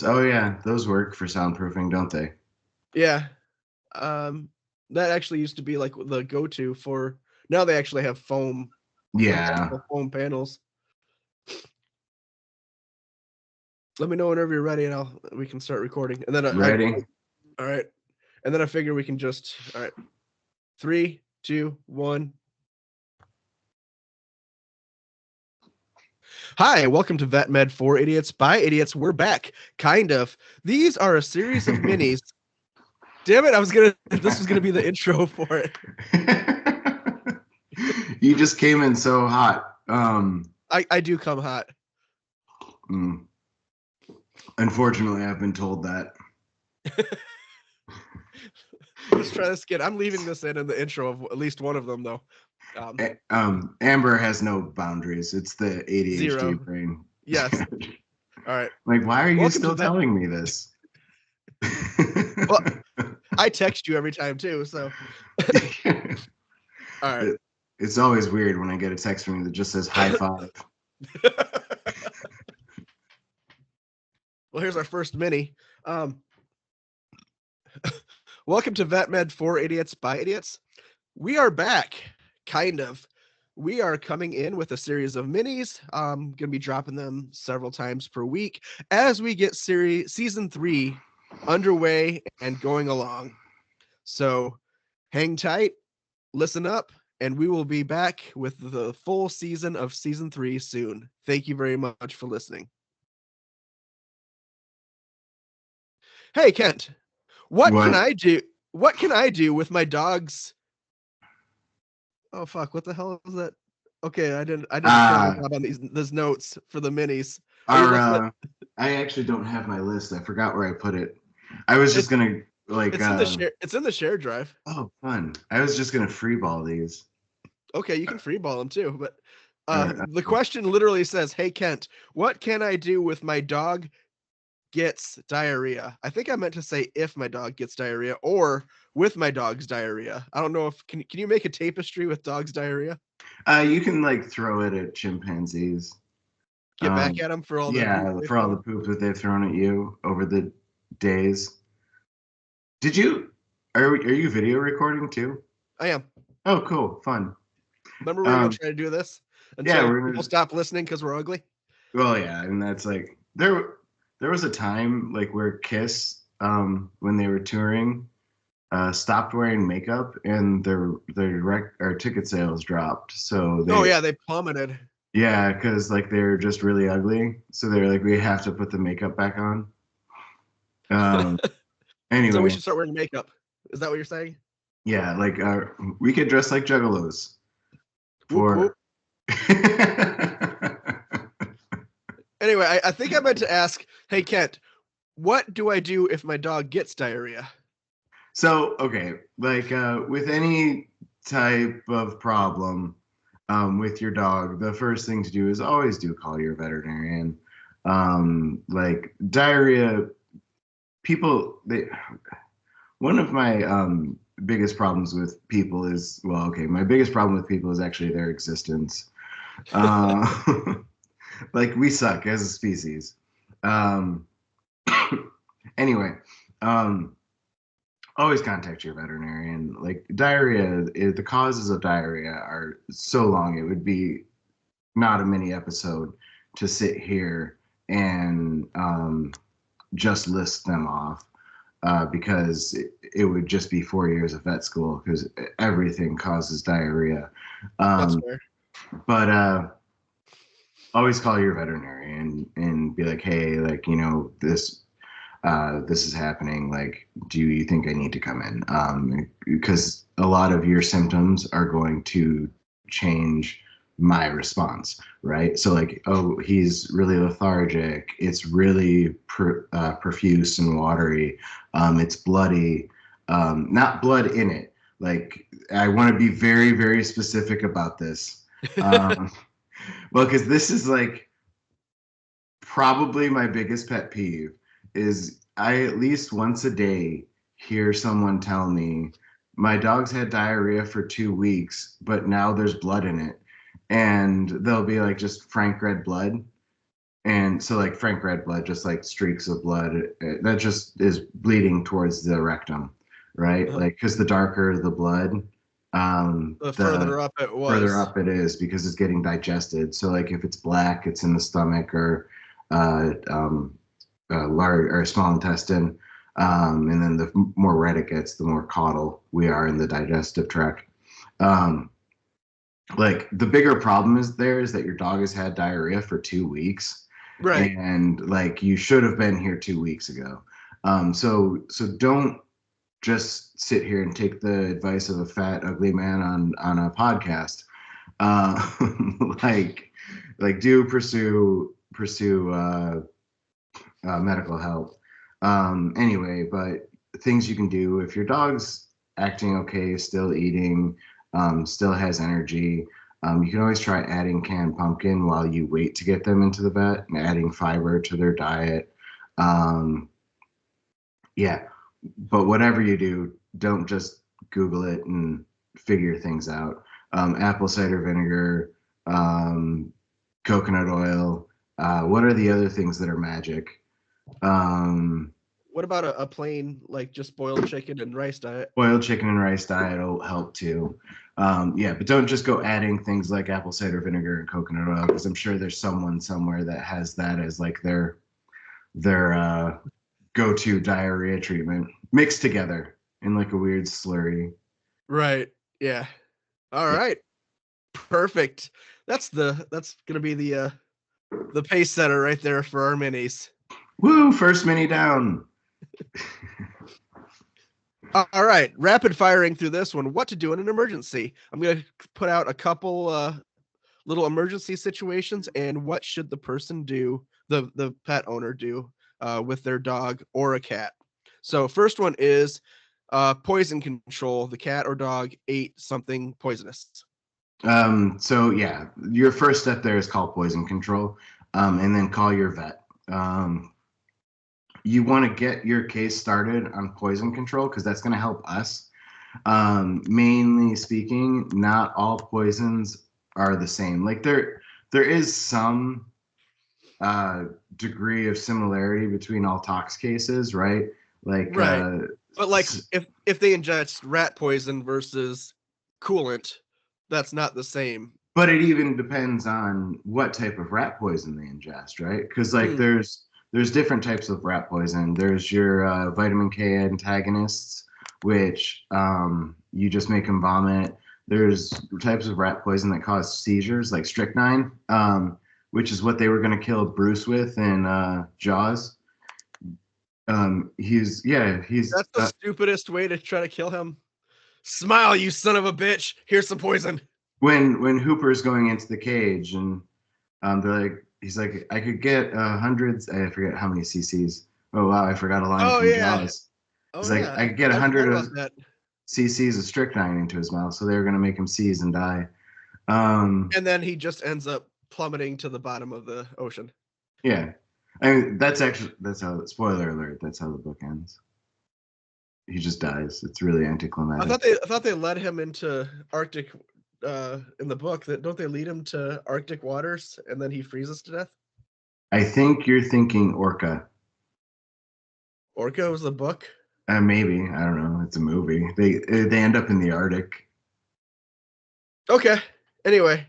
Oh yeah, those work for soundproofing, don't they? Yeah. Um, that actually used to be like the go-to for. Now they actually have foam, Yeah. adjustable foam panels. Let me know whenever you're ready, and we can start recording. And then Ready? all right, and then I figure we can just all right. 3, 2, 1. Hi, welcome to Vet Med for Idiots by Idiots. We're back, kind of. These are a series of minis. Damn it! This was gonna be the intro for it. You just came in so hot. I do come hot. Mm, unfortunately, I've been told that. Let's try this again. I'm leaving this in the intro of at least one of them, though. Amber has no boundaries. It's the ADHD 0. brain. Yes. All right. Like, why are you Welcome to still Vet. telling me this? Well, I text you every time too, so. All right. It's always weird when I get a text from you that just says high five. Well, here's our first mini. Welcome to Vet Med for Idiots by Idiots. We are back, kind of. We are coming in with a series of minis. I'm gonna be dropping them several times per week as we get season 3 underway and going along. So hang tight, listen up, and we will be back with the full season of season 3 soon. Thank you very much for listening. Hey Kent, what can What? I do? What can I do with my dog's? Oh fuck! What the hell is that? Okay, I didn't film my Uh, job on these notes for the minis. Oh, you our left it. I actually don't have my list. I forgot where I put it. I was just It's gonna like it's in the share. It's in the share drive. oh fun. I was just gonna freeball these. Okay, you can freeball them too. But Or the question literally says, "Hey Kent, what can I do with my dog gets diarrhea?" I think I meant to say if my dog gets diarrhea or with my dog's diarrhea. I don't know if can you make a tapestry with dog's diarrhea? you can like throw it at chimpanzees. Get back at them for all the poop Yeah, they for all the throw. poop that they've thrown at you over the days. Did you are you video recording too? I am. Oh, cool, fun. Remember, we were gonna Um, try to do this yeah, until we're people gonna. stop listening because we're ugly. Well, yeah, and that's like there was a time like where Kiss, when they were touring, stopped wearing makeup and their ticket sales dropped. So Oh they yeah, they plummeted. yeah, because like they're just really ugly. So they're like we have to put the makeup back on. Um, So we anyway, should start wearing makeup. Is that what you're saying? yeah, like we could dress like juggalos Whoop for. whoop. Anyway, I think I meant to ask, hey Kent, what do I do if my dog gets diarrhea? So okay, like with any type of problem with your dog, the first thing to do is always do call your veterinarian. Like diarrhea, people they one of my biggest problems with people is well, okay, my biggest problem with people is actually their existence. Uh, like we suck as a species. Um, anyway, um, always contact your veterinarian. Like diarrhea, the causes of diarrhea are so long. It would be not a mini episode to sit here and just list them off because it would just be 4 years of vet school because everything causes diarrhea. That's Um, fair. but always call your veterinarian and be like, hey, like this is happening. Like, do you think I need to come in? Because a lot of your symptoms are going to change my response, right? So, like, oh, he's really lethargic. It's really profuse and watery. It's bloody, not blood in it. Like, I want to be very, very specific about this. Um, well, because this is like probably my biggest pet peeve is I at least once a day hear someone tell me my dog's had diarrhea for 2 weeks, but now there's blood in it. And they'll be like just frank red blood. And so like frank red blood, just like streaks of blood, that just is bleeding towards the rectum, right? Uh, Like because the darker the blood, the the further up it further was. up it is because it's getting digested. So like if it's black, it's in the stomach or large or small intestine, and then the more red it gets, the more caudal we are in the digestive tract. Um, like the bigger problem is there is that your dog has had diarrhea for 2 weeks, Right. and like you should have been here 2 weeks ago. So don't just sit here and take the advice of a fat ugly man on a podcast. uh, like do pursue medical help. Anyway, but things you can do if your dog's acting okay, still eating, still has energy. You can always try adding canned pumpkin while you wait to get them into the vet and adding fiber to their diet. Um, yeah, but whatever you do, don't just Google it and figure things out. Apple cider vinegar, um, coconut oil. What are the other things that are magic? Um, What about a plain like just boiled chicken and rice diet? Boiled chicken and rice diet will help too. Yeah, but don't just go adding things like apple cider vinegar and coconut oil because I'm sure there's someone somewhere that has that as like their go-to diarrhea treatment mixed together in like a weird slurry. Right. Yeah. All Yeah. right. Perfect. That's gonna be the pace setter right there for our minis. Woo! First mini down. All right, rapid firing through this one. What to do in an emergency? I'm gonna put out a couple little emergency situations, and what should the person do, the pet owner do with their dog or a cat. So first one is poison control. The cat or dog ate something poisonous. So yeah, your first step there is call poison control, and then call your vet. You want to get your case started on poison control because that's going to help us. Mainly speaking, not all poisons are the same. Like there is some uh, degree of similarity between all tox cases, right? Like, Right. But like if they ingest rat poison versus coolant, that's not the same. but it even depends on what type of rat poison they ingest, right? Because like Mm, there's different types of rat poison. There's your vitamin K antagonists, which you just make them vomit. There's types of rat poison that cause seizures, like strychnine, which is what they were going to kill Bruce with in Jaws. He's that's the stupidest way to try to kill him. Smile, you son of a bitch. Here's some poison. when Hooper's going into the cage and they're like, he's like, I could get hundreds. I forget how many cc's. Oh wow, I forgot a line Oh from yeah. Jaws. Oh He's like, yeah. I could get a I forgot hundred about of that. cc's of strychnine into his mouth, so they were gonna make him seize and die. Um, And then he just ends up plummeting to the bottom of the ocean. yeah, I mean that's how. Spoiler alert. That's how the book ends. He just dies. It's really anticlimactic. I thought they led him into Arctic in the book. That don't they lead him to Arctic waters and then he freezes to death? I think you're thinking Orca. Orca was the book. Maybe I don't know. It's a movie. They end up in the Arctic. Okay. Anyway,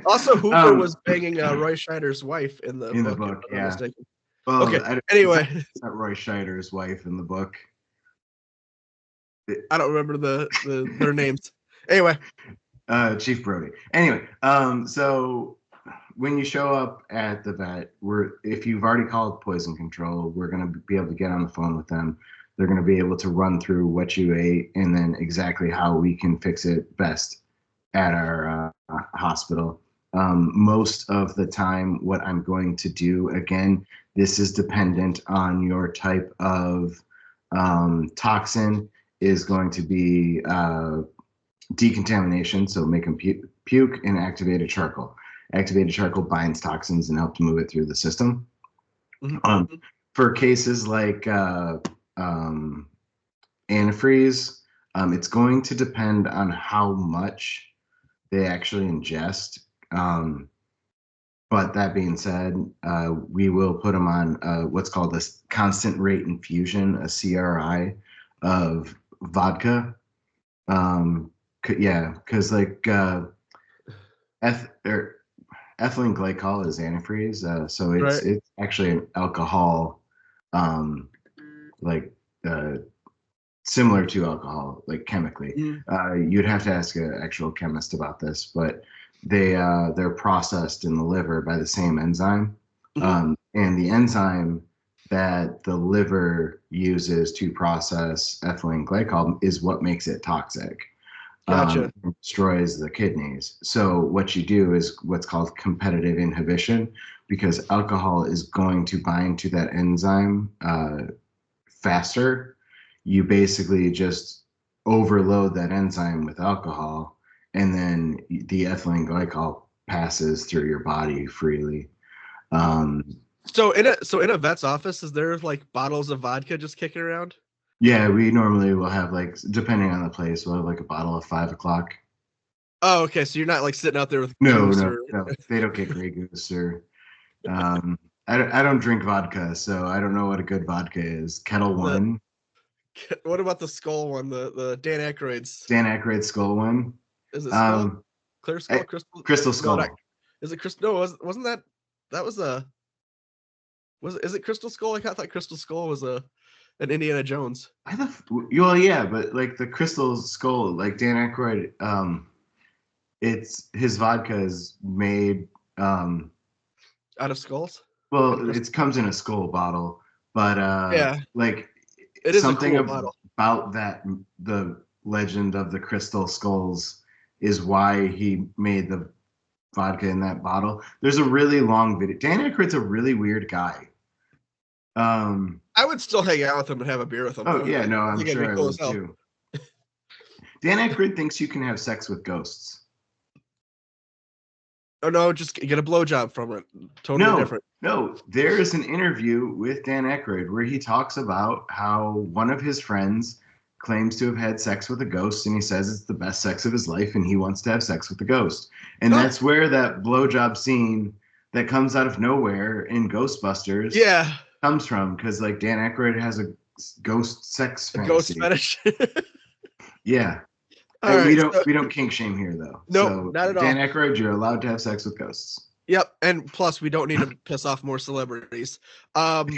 also Hooper um, was banging Roy Scheider's wife in the in the book, if book, I'm not yeah. mistaken. Well, Okay. Anyway, it's not Roy Scheider's wife in the book. I don't remember their names. Anyway, Chief Brody. Anyway, so when you show up at the vet, if you've already called poison control, we're going to be able to get on the phone with them. They're going to be able to run through what you ate and then exactly how we can fix it best at our hospital. Most of the time, what I'm going to do, again, this is dependent on your type of toxin, is going to be decontamination, so make them puke, and activated charcoal. Activated charcoal binds toxins and helps move it through the system. Um, mhm. for cases like antifreeze, it's going to depend on how much they actually ingest. Um, But that being said, we will put them on what's called a constant rate infusion, a CRI, of vodka. Yeah, because like or ethylene glycol is antifreeze, so Right. it's actually an alcohol, um, like uh, similar to alcohol, like chemically. Mm. You'd have to ask an actual chemist about this, but they're processed in the liver by the same enzyme, Mhm. and the enzyme that the liver uses to process ethylene glycol is what makes it toxic. Gotcha. Destroys the kidneys. So what you do is what's called competitive inhibition, because alcohol is going to bind to that enzyme faster. You basically just overload that enzyme with alcohol, and then the ethylene glycol passes through your body freely. Um, So in a vet's office, is there like bottles of vodka just kicking around? yeah, we normally will have, like, depending on the place, we'll have like a bottle of 5 o'clock. Oh, okay. So you're not like sitting out there with No, goose no, or no. They don't get Grey Goose or um, I don't drink vodka, so I don't know what a good vodka is. Kettle the One, what about the skull one? The Dan Aykroyd's. Dan Aykroyd Skull One, Is it skull? um, Clear eh, skull? Crystal? Crystal No, not. Skull. Is it crystal? No, wasn't that? That was a. Is it Crystal Skull? I thought Crystal Skull was an Indiana Jones. Well, yeah, but like the Crystal Skull, like Dan Aykroyd, it's his vodka is made. Um, Out of skulls and well, crystal. it comes in a skull bottle, but Yeah, like it is a something cool bottle. about that, the legend of the Crystal Skulls is why he made the vodka in that bottle. There's a really long video. Dan Aykroyd's a really weird guy. Um, I would still hang out with him and have a beer with him oh though. yeah, no, I I'm think it'd be sure I cool as would hell. too. Dan Aykroyd thinks you can have sex with ghosts. Oh no, just get a blowjob from it. Totally No, different. no. There is an interview with Dan Aykroyd where he talks about how one of his friends claims to have had sex with a ghost, and he says it's the best sex of his life, and he wants to have sex with the ghost. And Oh that's where that blowjob scene that comes out of nowhere in Ghostbusters yeah, comes from, because like Dan Aykroyd has a ghost sex a ghost fantasy. fetish. Yeah. All We right, don't so we don't kink shame here though. nope, So not at Dan all. Aykroyd, you're allowed to have sex with ghosts. Yep, and plus we don't need to piss off more celebrities. Um,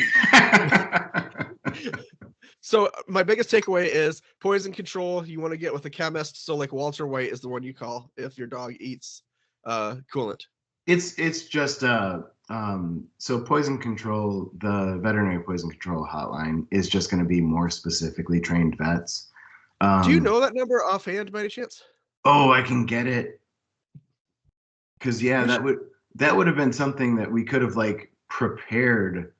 so my biggest takeaway is poison control. You want to get with a chemist. So like Walter White is the one you call if your dog eats coolant. It's just so poison control, the veterinary poison control hotline is just going to be more specifically trained vets. Do you Um, know that number offhand by any chance? oh, I can get it, because yeah, You should that would have been something that we could have like prepared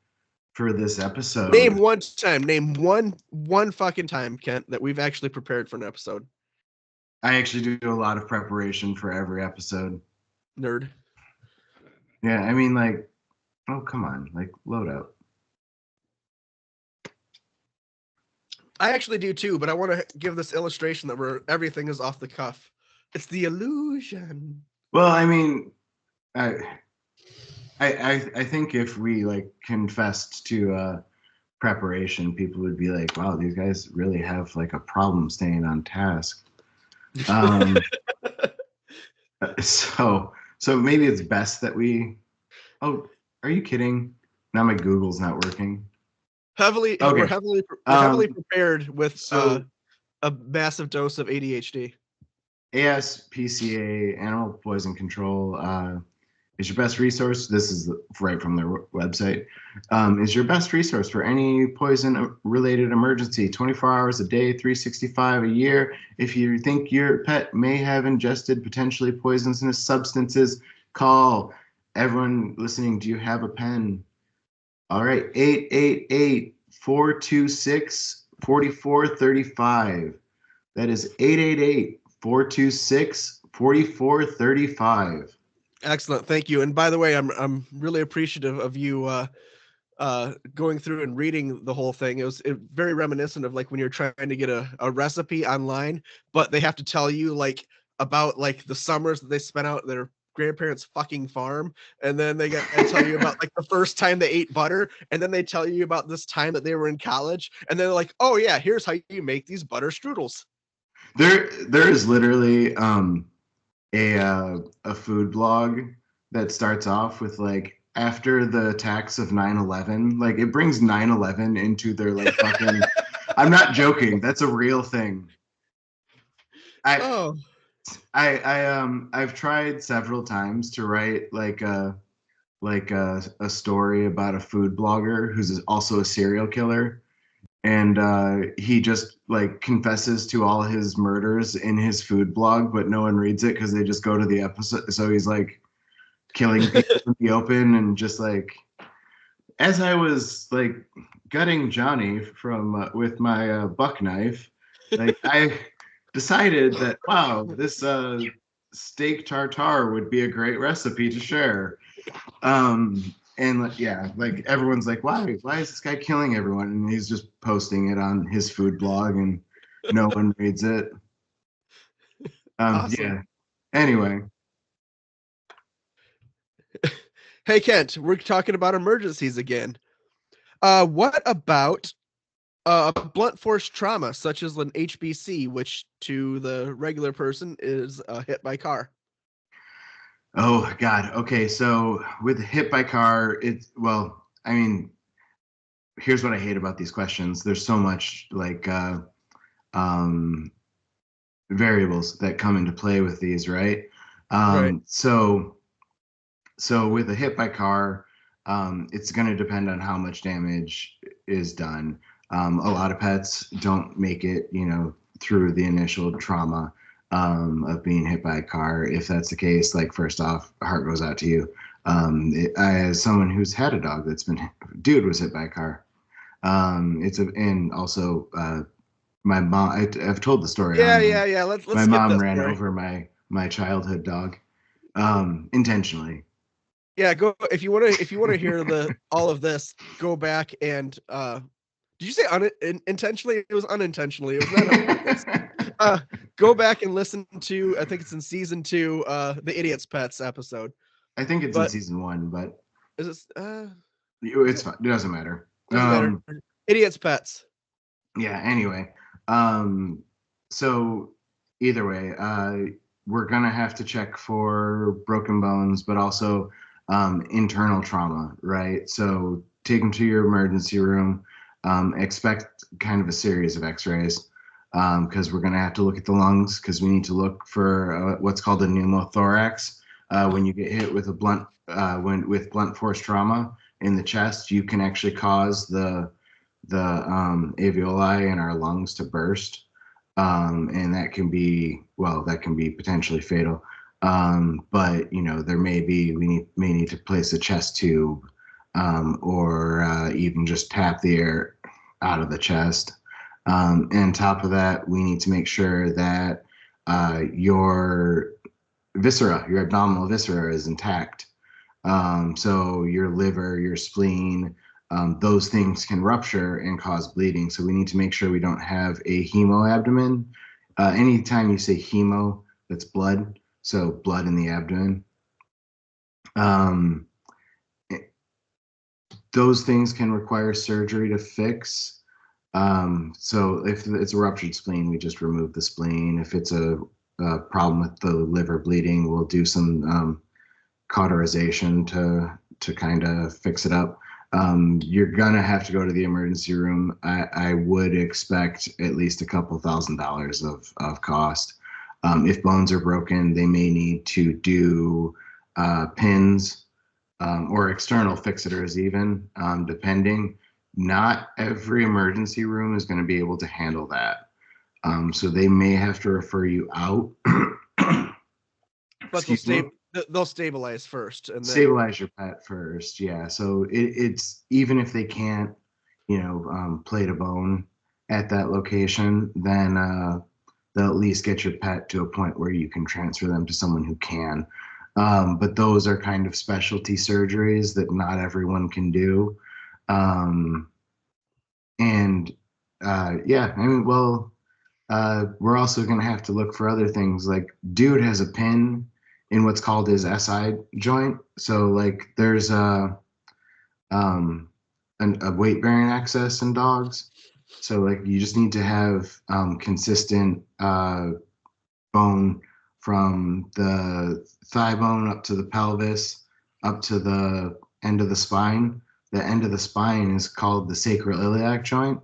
for this name episode. one time. Name one fucking time, Kent, that we've actually prepared for an episode. I actually do a lot of preparation for every episode. Nerd. Yeah, I mean, like, oh come on, like load up. I actually do too, but I want to give this illustration that where everything is off the cuff. It's the illusion. Well, I mean, I I think if we like confessed to preparation, people would be like, wow, these guys really have like a problem staying on task. Um, so maybe it's best that we. Oh, are you kidding? Now my Google's not working. We're Okay. heavily prepared with So a massive dose of ADHD. ASPCA, Animal Poison Control, is your best resource. This is right from their website. Is your best resource for any poison-related emergency, 24 hours a day, 365 a year. If you think your pet may have ingested potentially poisonous substances, call. Everyone listening, do you have a pen? All right, 888-426-4435. That is 888-426-4435. Excellent, thank you. And by the way, I'm really appreciative of you going through and reading the whole thing. It was very reminiscent of like when you're trying to get a recipe online, but they have to tell you like about like the summers that they spent out there grandparents' fucking farm, and then they got to tell you about like the first time they ate butter, and then they tell you about this time that they were in college, and then they're like, oh yeah, here's how you make these butter strudels. There is literally a food blog that starts off with like after the attacks of 9/11, like it brings 9/11 into their like fucking I'm not joking, that's a real thing. I Oh, I've tried several times to write like a story about a food blogger who's also a serial killer, and he just like confesses to all his murders in his food blog, but no one reads it because they just go to the episode. So he's like killing people in the open, and just like as I was like gutting Johnny from with my buck knife, like I decided that wow, this steak tartare would be a great recipe to share. And like, yeah, like everyone's like, why is this guy killing everyone? And he's just posting it on his food blog, and no one reads it. awesome. Yeah. Anyway, Hey Kent, we're talking about emergencies again. What about blunt force trauma, such as an HBC, which to the regular person is hit by car? oh God. Okay, so with hit by car, it's well, I mean, here's what I hate about these questions. There's so much like um, variables that come into play with these, right? Right. So with a hit by car, it's going to depend on how much damage is done. A lot of pets don't make it, through the initial trauma of being hit by a car. If that's the case, like first off, heart goes out to you. As someone who's had a dog that's been, dude was hit by a car. And also my mom. I've told the story Yeah, on. yeah, yeah. Let's My skip mom that ran story. over my childhood dog intentionally. Yeah, go if you want to hear the all of this, go back and did you say intentionally? It was unintentionally. It was not on purpose. Uh, go back and listen to I think it's in season 2, the Idiot's Pets episode. I think it's in But season 1, but is it is it's it fine. It doesn't matter. doesn't matter. Idiot's Pets. Yeah. Anyway, um, so either way, we're gonna have to check for broken bones, but also internal trauma, right? So take them to your emergency room. Expect kind of a series of X-rays because we're gonna have to look at the lungs because we need to look for what's called a pneumothorax. When you get hit with a with blunt force trauma in the chest, you can actually cause the alveoli in our lungs to burst, and that can be potentially fatal. But there may be may need to place a chest tube, or even just tap the air out of the chest. And on top of that, we need to make sure that your your abdominal viscera, is intact. So your liver, your spleen, those things can rupture and cause bleeding. So we need to make sure we don't have a hemoabdomen. Anytime you say hemo, that's blood. So blood in the abdomen. Um, those things can require surgery to fix. So if it's a ruptured spleen, we just remove the spleen. If it's a problem with the liver bleeding, we'll do some cauterization to kind of fix it up. You're gonna have to go to the emergency room. I would expect at least a couple $1,000s of cost. If bones are broken, they may need to do pins or external fixators, even depending. Not every emergency room is going to be able to handle that. So they may have to refer you out. But Excuse me. they'll stabilize first and then Stabilize your pet first. Yeah. So it's even if they can't, plate a bone at that location, then they'll at least get your pet to a point where you can transfer them to someone who can. But those are kind of specialty surgeries that not everyone can do. Um, and yeah, I mean, well, we're also going to have to look for other things like dude has a pin in what's called his SI joint. So like there's a weight bearing access in dogs. So like you just need to have consistent bone from the thigh bone up to the pelvis, up to the end of the spine. The end of the spine is called the sacroiliac joint.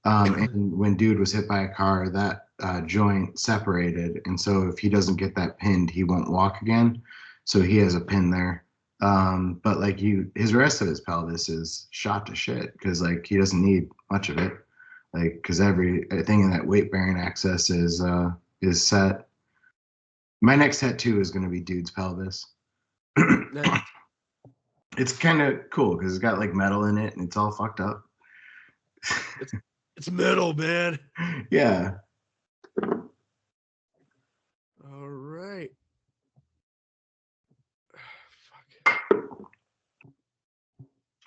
And when dude was hit by a car, that joint separated, and so if he doesn't get that pinned, he won't walk again. So he has a pin there. But like his rest of his pelvis is shot to shit because like he doesn't need much of it, like because everything in that weight bearing access is set. My next tattoo is going to be dude's pelvis. Nice. It's kind of cool because it's got like metal in it and it's all fucked up. It's metal, man. Yeah. All right.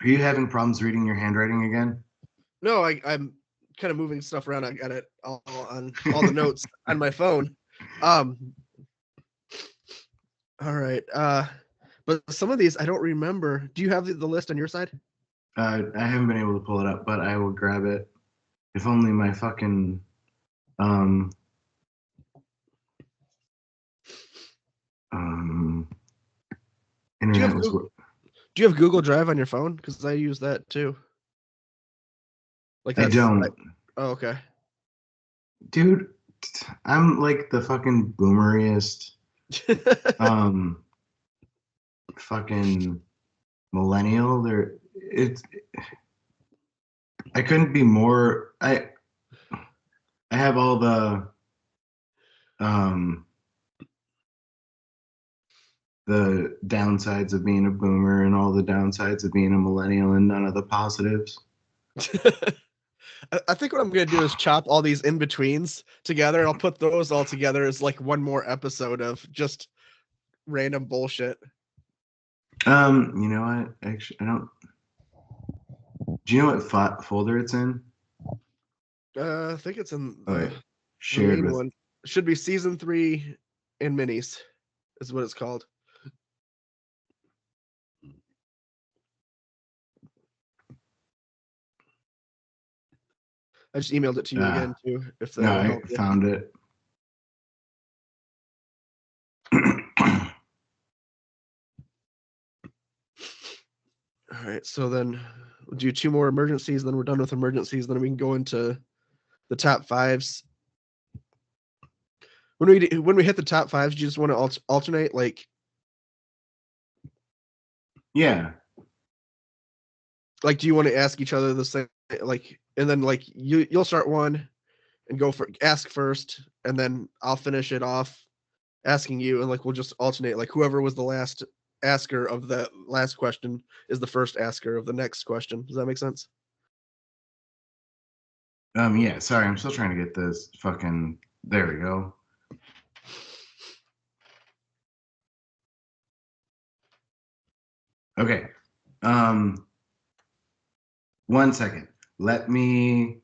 Are you having problems reading your handwriting again? No, I'm kind of moving stuff around. I got it all on all the notes on my phone. All right. But some of these I don't remember. Do you have the list on your side? I haven't been able to pull it up, but I will grab it. If only my fucking internet was. Do you have Google Drive on your phone? Because I use that too. Like I don't. Oh, okay. Dude, I'm like the fucking boomeriest fucking millennial. I couldn't be more. I have all the downsides of being a boomer and all the downsides of being a millennial and none of the positives. I think what I'm gonna do is chop all these in betweens together, and I'll put those all together as like one more episode of just random bullshit. You know what? Actually, I don't. Do you know what folder it's in? I think it's in the shared main one. It should be season 3 in minis, is what it's called. I just emailed it to you again too. If that will help. I found it. All right, so then we'll do 2 more emergencies, then we're done with emergencies, then we can go into the top 5s. When we hit the top 5s, do you just want to alternate, like? Yeah. Like, do you want to ask each other the same, like, and then like you'll start one and ask first, and then I'll finish it off asking you, and like we'll just alternate, like whoever was the last asker of the last question is the first asker of the next question. Does that make sense? Yeah, sorry, I'm still trying to get this fucking. There we go. Okay. 1 second. Let me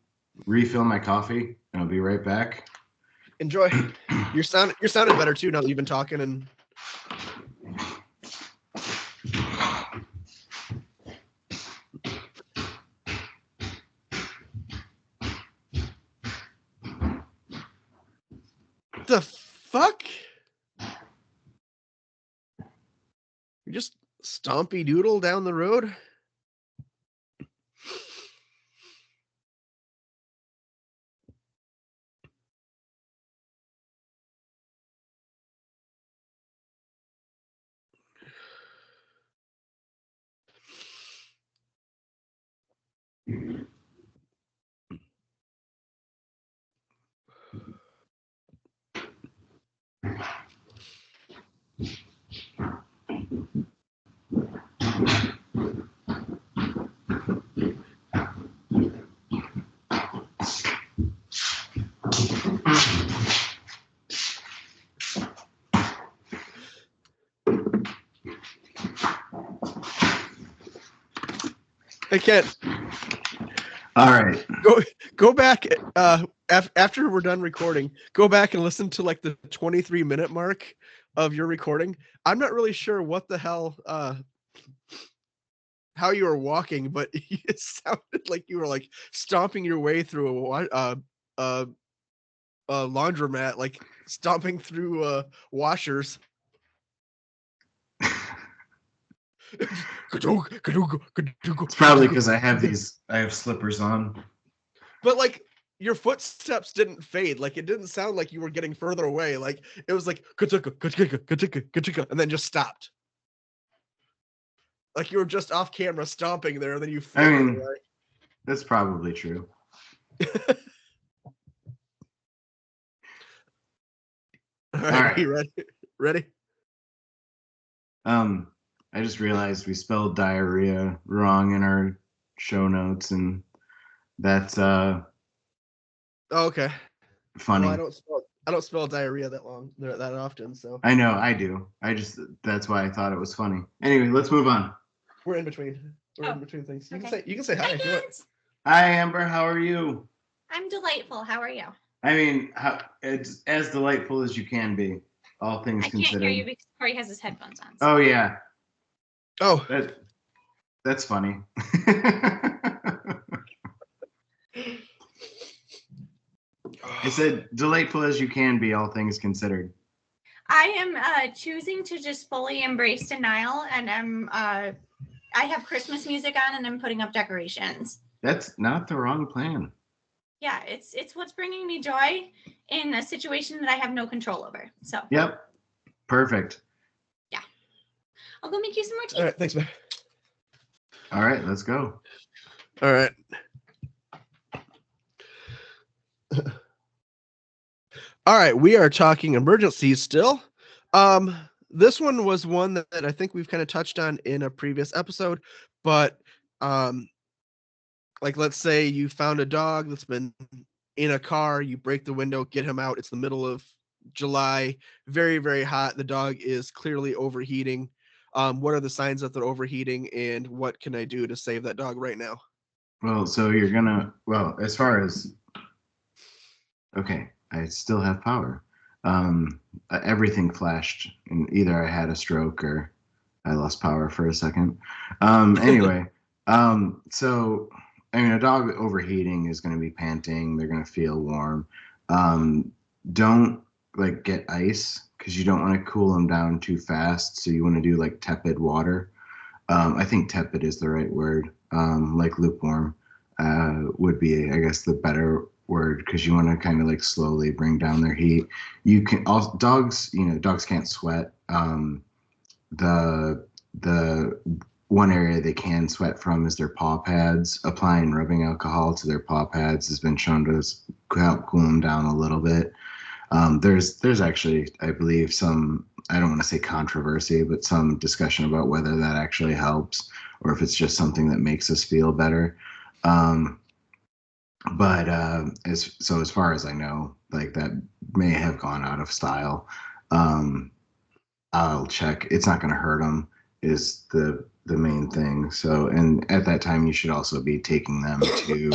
refill my coffee and I'll be right back. Enjoy. You're sounding better too now that you've been talking. And the fuck? You just stompy doodle down the road? I can't. All right. Go back after we're done recording. Go back and listen to like the 23-minute mark of your recording. I'm not really sure what the hell how you were walking, but it sounded like you were like stomping your way through a laundromat, like stomping through washers. It's probably because I have slippers on. But like your footsteps didn't fade. Like it didn't sound like you were getting further away. Like it was like and then just stopped. Like you were just off camera stomping there, and then you floated away. That's probably true. All right. You ready? Ready? I just realized we spelled diarrhea wrong in our show notes, and that's okay. Funny. Well, I don't spell diarrhea that often, so. I know, I do. That's why I thought it was funny. Anyway, let's move on. We're in between. We're in between things. You can say hi. Hi, Amber. How are you? I'm delightful. How are you? I mean, it's as delightful as you can be, all things considered. I can't hear you because Corey has his headphones on. So. Oh yeah. Oh. That's funny. I said delightful as you can be, all things considered. I am choosing to just fully embrace denial, and I have Christmas music on, and I'm putting up decorations. That's not the wrong plan. Yeah, it's what's bringing me joy in a situation that I have no control over. So. Yep. Perfect. Yeah. I'll go make you some more tea. All right, thanks, man. All right, let's go. All right. All right, we are talking emergencies still. This one was one that I think we've kind of touched on in a previous episode, but like let's say you found a dog that's been in a car, you break the window, get him out. It's the middle of July, very, very hot. The dog is clearly overheating. What are the signs that they're overheating, and what can I do to save that dog right now? Well, so as far as, okay, I still have power. Everything flashed, and either I had a stroke or I lost power for a second. Anyway, so I mean, a dog overheating is going to be panting. They're going to feel warm. Don't like get ice because you don't want to cool them down too fast. So you want to do like tepid water. I think tepid is the right word. Like lukewarm would be, I guess, the better word, because you want to kind of like slowly bring down their heat. You can also, dogs can't sweat. The one area they can sweat from is their paw pads. Applying rubbing alcohol to their paw pads has been shown to help cool them down a little bit. There's actually, I believe, some, I don't want to say controversy, but some discussion about whether that actually helps or if it's just something that makes us feel better. But as far as I know, like that may have gone out of style. I'll check. It's not going to hurt them is the main thing. So, and at that time, you should also be taking them to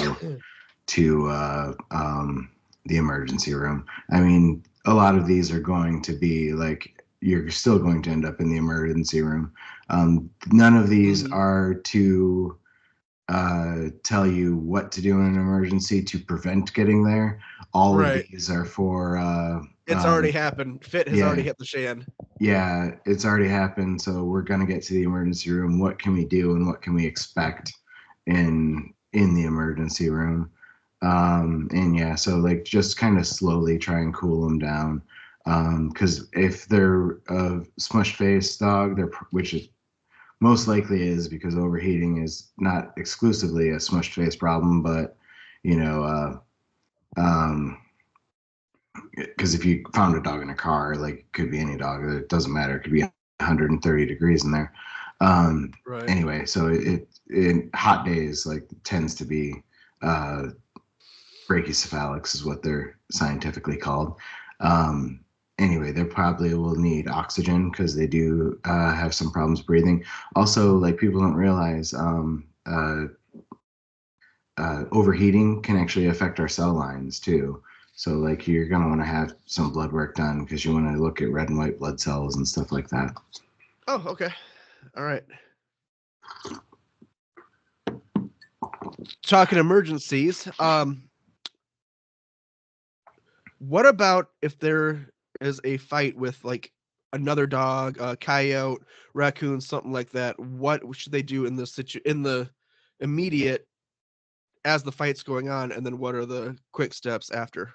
the emergency room. I mean, a lot of these are going to be like, you're still going to end up in the emergency room. None of these are to tell you what to do in an emergency to prevent getting there. All of these are for it's already happened. Fit has already hit the shan. Yeah, it's already happened. So we're gonna get to the emergency room. What can we do and what can we expect in the emergency room? And yeah, so like just kind of slowly try and cool them down. Because if they're a smushed face dog, which is most likely is, because overheating is not exclusively a smushed face problem, but because if you found a dog in a car, like it could be any dog, it doesn't matter. It could be 130 degrees in there. Anyway, so it in hot days like tends to be brachycephalics is what they're scientifically called. Anyway, they probably will need oxygen because they do have some problems breathing. Also, like people don't realize, overheating can actually affect our cell lines too. So like you're gonna want to have some blood work done because you want to look at red and white blood cells and stuff like that. Oh, okay. All right. Talking emergencies. What about if there is a fight with like another dog, a coyote, raccoon, something like that? What should they do in the immediate as the fight's going on, and then what are the quick steps after?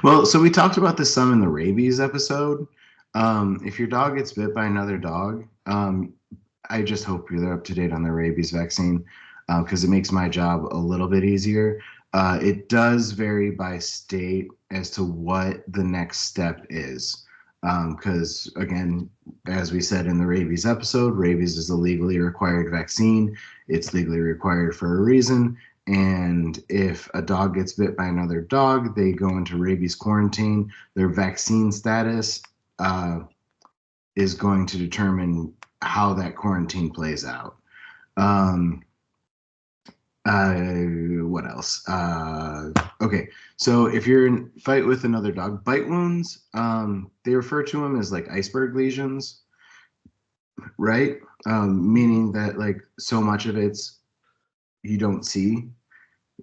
Well, so we talked about this some in the rabies episode. If your dog gets bit by another dog, I just hope they're up to date on their rabies vaccine because it makes my job a little bit easier. It does vary by state as to what the next step is. Because, again, as we said in the rabies episode, rabies is a legally required vaccine. It's legally required for a reason. And if a dog gets bit by another dog, they go into rabies quarantine. Their vaccine status is going to determine how that quarantine plays out. What else? Okay, so if you're in fight with another dog, bite wounds, they refer to them as like iceberg lesions, right? Meaning that like so much of it's you don't see.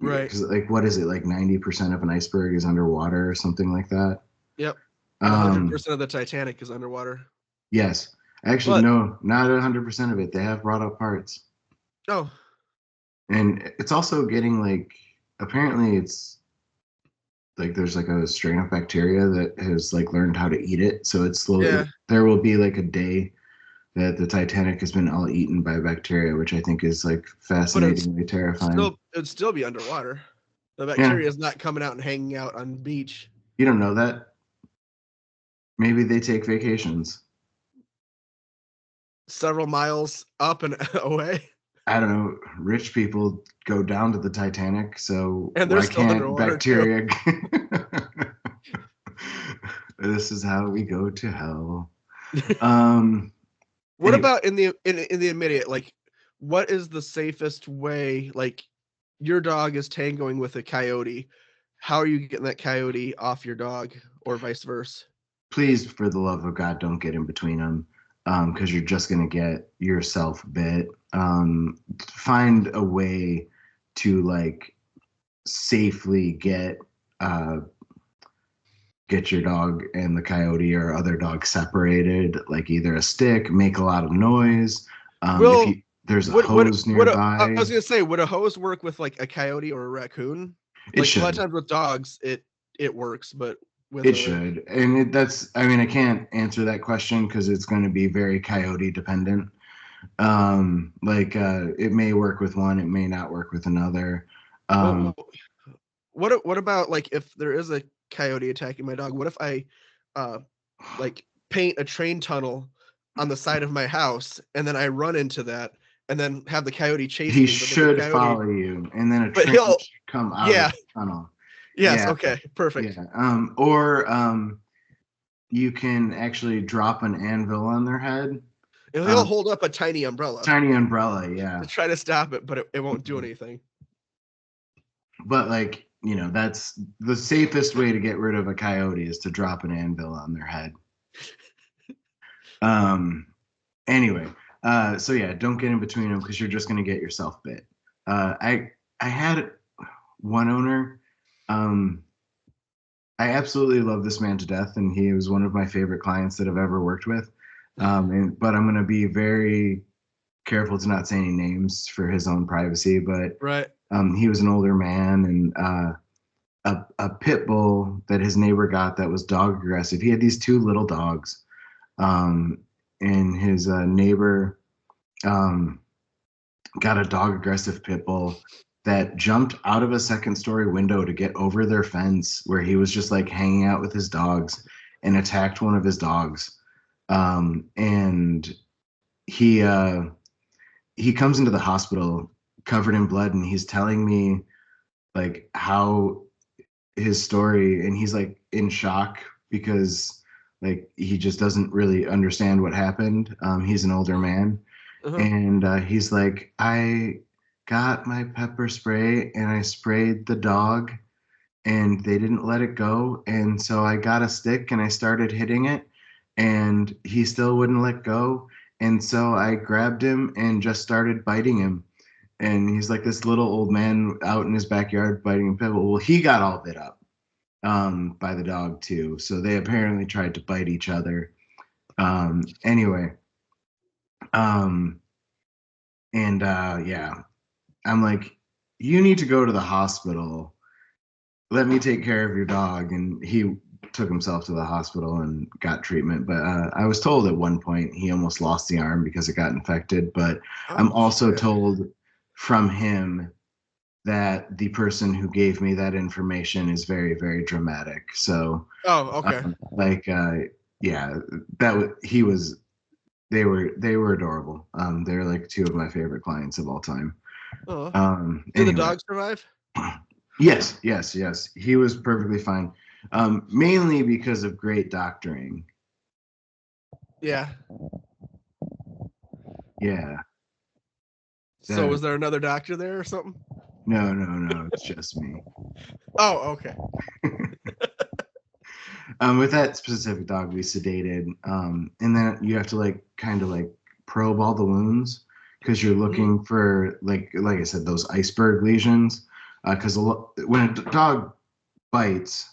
Right. Because like what is it, like 90% of an iceberg is underwater or something like that? Yep. And 100% of the Titanic is underwater. Yes. Actually, no, not 100% of it. They have brought up parts. Oh. And it's also getting like, apparently it's like there's like a strain of bacteria that has like learned how to eat it. So it's slowly, there will be like a day that the Titanic has been all eaten by bacteria, which I think is like fascinatingly terrifying. It'd still be underwater. The bacteria is not coming out and hanging out on the beach. You don't know that. Maybe they take vacations. Several miles up and away. I don't know. Rich people go down to the Titanic, so and why can't bacteria? This is how we go to hell. What about in the immediate? Like, what is the safest way? Like, your dog is tangoing with a coyote. How are you getting that coyote off your dog, or vice versa? Please, for the love of God, don't get in between them, because you're just gonna get yourself bit. Find a way to like safely get your dog and the coyote or other dog separated, like either a stick, make a lot of noise. There's a hose nearby. I was gonna say, would a hose work with like a coyote or a raccoon? It should. A lot of times with dogs, it works, but with it should. And that's, I mean, I can't answer that question because it's going to be very coyote dependent. It may work with one, it may not work with another. What about like if there is a coyote attacking my dog? What if I like paint a train tunnel on the side of my house and then I run into that and then have the coyote chase me? He should follow you, and then a train should come out of the tunnel. Yes. Yeah. Okay. Perfect. Yeah. Or you can actually drop an anvil on their head. He'll hold up a tiny umbrella. Yeah. To try to stop it, but it won't do anything. But like, you know, that's the safest way to get rid of a coyote is to drop an anvil on their head. Anyway, so yeah, don't get in between them because you're just gonna get yourself bit. I had one owner. I absolutely love this man to death, and he was one of my favorite clients that I've ever worked with. But I'm going to be very careful to not say any names for his own privacy. But he was an older man, and a pit bull that his neighbor got that was dog aggressive. He had these two little dogs, and his neighbor got a dog aggressive pit bull that jumped out of a second-story window to get over their fence where he was just like hanging out with his dogs and attacked one of his dogs. And he comes into the hospital covered in blood, and he's telling me like how his story, and he's like in shock because like he just doesn't really understand what happened. He's an older man, and he's like, I got my pepper spray and I sprayed the dog and they didn't let it go. And so I got a stick and I started hitting it, and he still wouldn't let go. And so I grabbed him and just started biting him. And he's like this little old man out in his backyard biting a pit bull. Well, he got all bit up by the dog too. So they apparently tried to bite each other. Anyway, and yeah, I'm like, you need to go to the hospital. Let me take care of your dog. And he took himself to the hospital and got treatment. But I was told at one point he almost lost the arm because it got infected. But I'm also told from him that the person who gave me that information is very, very dramatic. So, okay. Yeah, he was. They were adorable. They're like two of my favorite clients of all time. Did the dog survive? Yes. He was perfectly fine. Mainly because of great doctoring. Yeah. Yeah. So was there another doctor there or something? No. It's just me. Oh, okay. With that specific dog, we sedated, and then you have to like kind of like probe all the wounds because you're looking for like I said, those iceberg lesions. Because when a dog bites,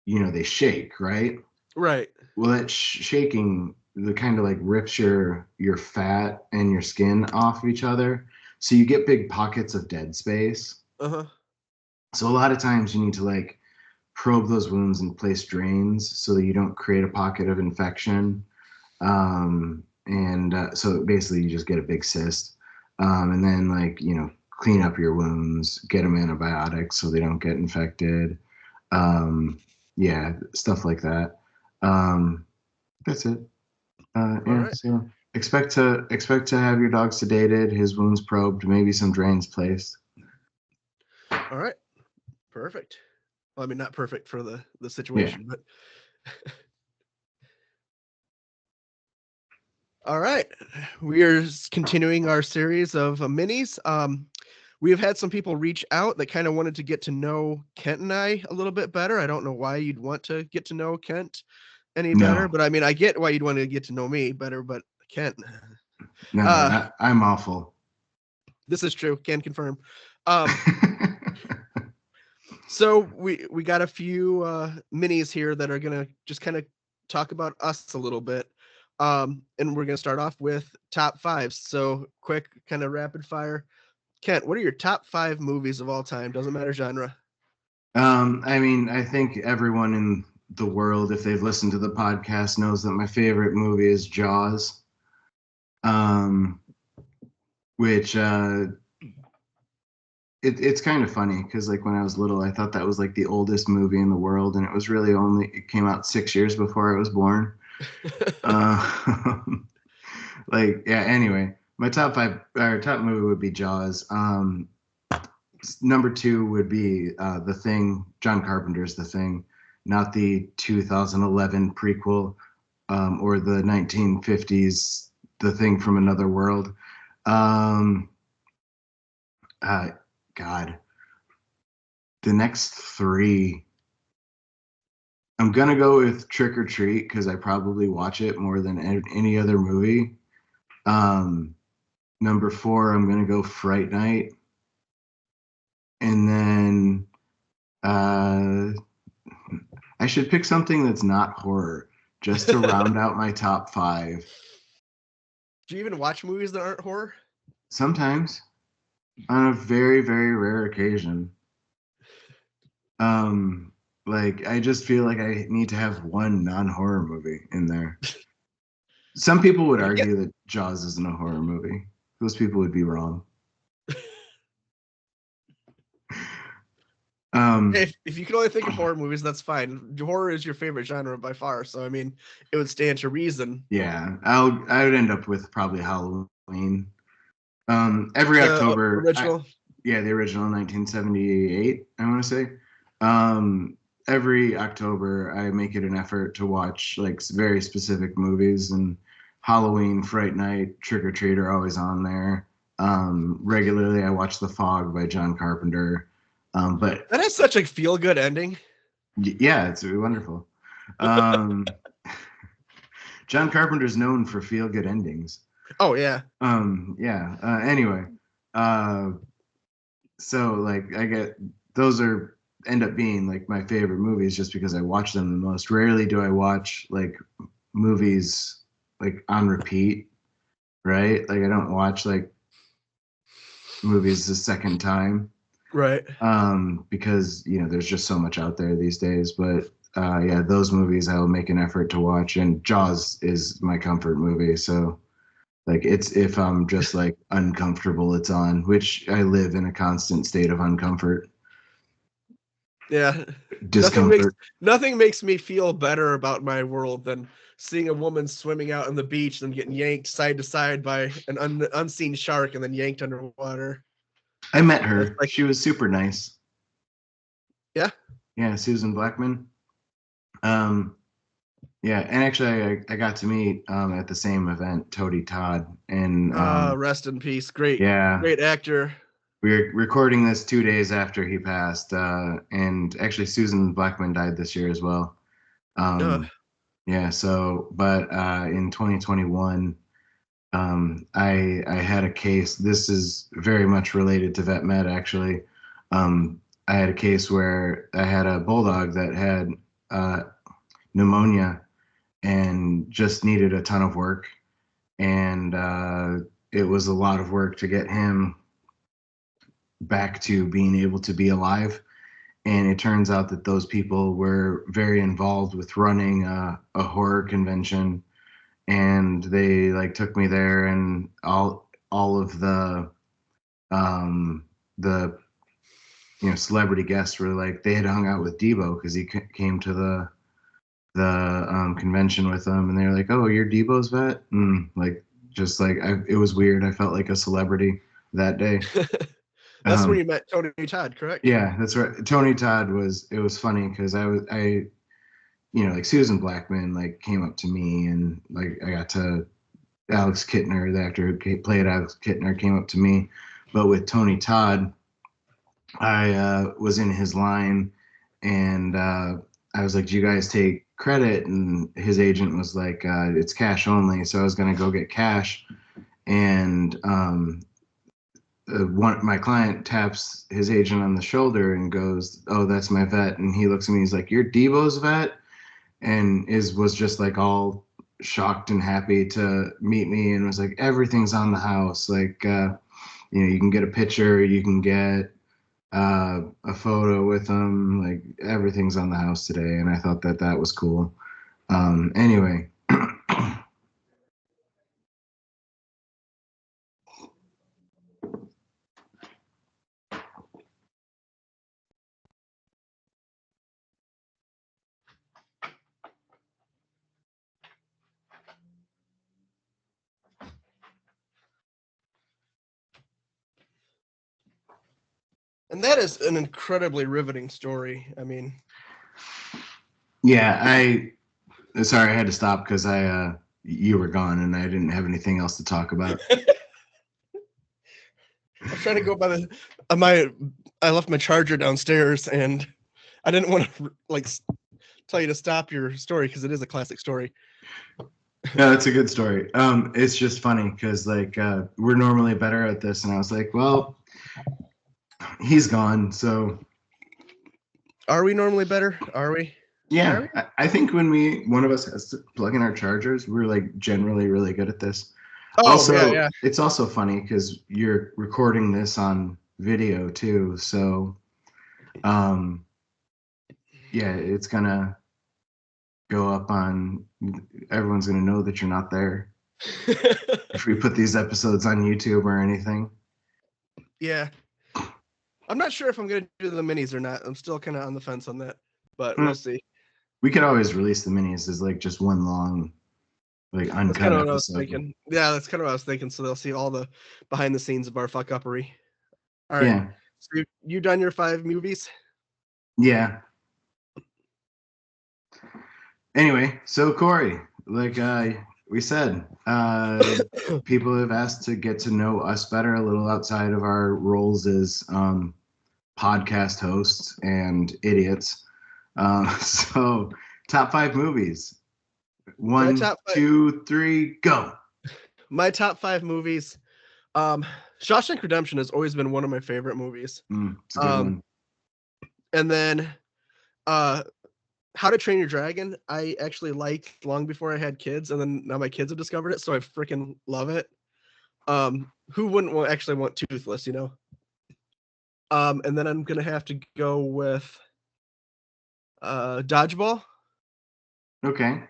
they shake, right? Right. Well, that shaking, the kind of like rips your fat and your skin off of each other, so you get big pockets of dead space. So a lot of times you need to like probe those wounds and place drains so that you don't create a pocket of infection. So basically you just get a big cyst. And then like, clean up your wounds, get them antibiotics so they don't get infected. Yeah, stuff like that. That's it. Yeah, right. So expect to have your dog sedated, his wounds probed, maybe some drains placed. All right. Perfect. Well, I mean, not perfect for the situation, but all right. We are continuing our series of minis. We have had some people reach out that kind of wanted to get to know Kent and I a little bit better. I don't know why you'd want to get to know Kent any better, but I mean, I get why you'd want to get to know me better, but Kent. No, I'm awful. This is true. Can confirm. So we got a few minis here that are gonna just kind of talk about us a little bit. And we're gonna start off with top fives. So quick, kind of rapid fire. Kent, what are your top 5 movies of all time? Doesn't matter genre. I mean, I think everyone in the world, if they've listened to the podcast, knows that my favorite movie is Jaws. Which it's kind of funny because like when I was little, I thought that was like the oldest movie in the world, and it was really it came out 6 years before I was born. Anyway, my top movie would be Jaws. Number 2 would be The Thing, John Carpenter's The Thing, not the 2011 prequel or the 1950s The Thing from Another World. God, the next 3. I'm gonna go with Trick or Treat because I probably watch it more than any other movie. Number 4, I'm gonna go Fright Night, and then I should pick something that's not horror just to round out my top 5. Do you even watch movies that aren't horror? Sometimes, on a very, very rare occasion. I just feel like I need to have one non-horror movie in there. Some people would argue that Jaws isn't a horror movie. Those people would be wrong. If you can only think of horror movies, that's fine. Horror is your favorite genre by far, so I mean, it would stand to reason. Yeah, I would end up with probably Halloween. Every October. Original. The original 1978. I want to say. Every October, I make it an effort to watch like very specific movies, and Halloween, Fright Night, Trick or Treat are always on there. Regularly, I watch The Fog by John Carpenter. But that has such a feel good ending. yeah, it's really wonderful. John Carpenter's known for feel good endings. Oh yeah. Yeah. Anyway, so like I get those end up being like my favorite movies just because I watch them the most. Rarely do I watch like movies like on repeat, right? Like I don't watch like movies the second time. Right. Because there's just so much out there these days. But yeah, those movies I'll make an effort to watch, and Jaws is my comfort movie. So like it's if I'm just like uncomfortable, it's on, which I live in a constant state of uncomfort. Yeah. Discomfort. Nothing makes me feel better about my world than seeing a woman swimming out on the beach and getting yanked side to side by an unseen shark and then yanked underwater. I met her. She was super nice. Yeah. Yeah, Susan Blackman. Yeah, and actually I got to meet at the same event Tony Todd, and rest in peace. Great. Yeah. Great actor. We're recording this 2 days after he passed, and actually Susan Blackman died this year as well. Yeah, so but in 2021, I had a case. This is very much related to vet med, actually. I had a case where I had a bulldog that had pneumonia and just needed a ton of work, and it was a lot of work to get him back to being able to be alive. And it turns out that those people were very involved with running a horror convention, and they like took me there, and all of the celebrity guests were like, they had hung out with Debo because he came to the convention with them, and they were like, "Oh, you're Debo's vet," and like just like it was weird. I felt like a celebrity that day. That's when you met Tony Todd, correct? Yeah, that's right. Tony Todd it was funny because I like Susan Blackman like came up to me, and like I got to Alex Kittner, the actor who played Alex Kittner, came up to me. But with Tony Todd, I was in his line, and I was like, "Do you guys take credit?" And his agent was like, "It's cash only." So I was gonna go get cash, and my client taps his agent on the shoulder and goes, "Oh, that's my vet." And he looks at me, he's like, "You're Debo's vet?" And was just like all shocked and happy to meet me, and was like, "Everything's on the house. Like, you can get a picture, you can get a photo with him. Like, everything's on the house today." And I thought that was cool. Anyway. And that is an incredibly riveting story. I mean, yeah, sorry, I had to stop because you were gone and I didn't have anything else to talk about. I'm trying to go by I left my charger downstairs, and I didn't want to like tell you to stop your story because it is a classic story. No, it's a good story. It's just funny because like we're normally better at this, and I was like, well, he's gone, so. Are we normally better? Are we? Yeah, I think when one of us has to plug in our chargers, we're like generally really good at this. Oh, also, yeah. It's also funny because you're recording this on video too, so yeah, it's gonna go up on. Everyone's gonna know that you're not there if we put these episodes on YouTube or anything. Yeah, I'm not sure if I'm gonna do the minis or not. I'm still kind of on the fence on that, but we'll see. We could always release the minis as like just one long, like uncut that's kind of what episode. I was thinking. Yeah, that's kind of what I was thinking. So they'll see all the behind the scenes of our fuck uppery. All right. Yeah. So you done your 5 movies? Yeah. Anyway, so Corey, like we said, people have asked to get to know us better a little outside of our roles as podcast hosts and idiots. So top 5 movies. One, top 5. 2, 3, go. My top 5 movies. Shawshank Redemption has always been one of my favorite movies. It's a good one. And then How to Train Your Dragon, I actually liked long before I had kids, and then now my kids have discovered it, so I freaking love it. Who wouldn't actually want Toothless, you know? And then I'm gonna have to go with Dodgeball. Okay.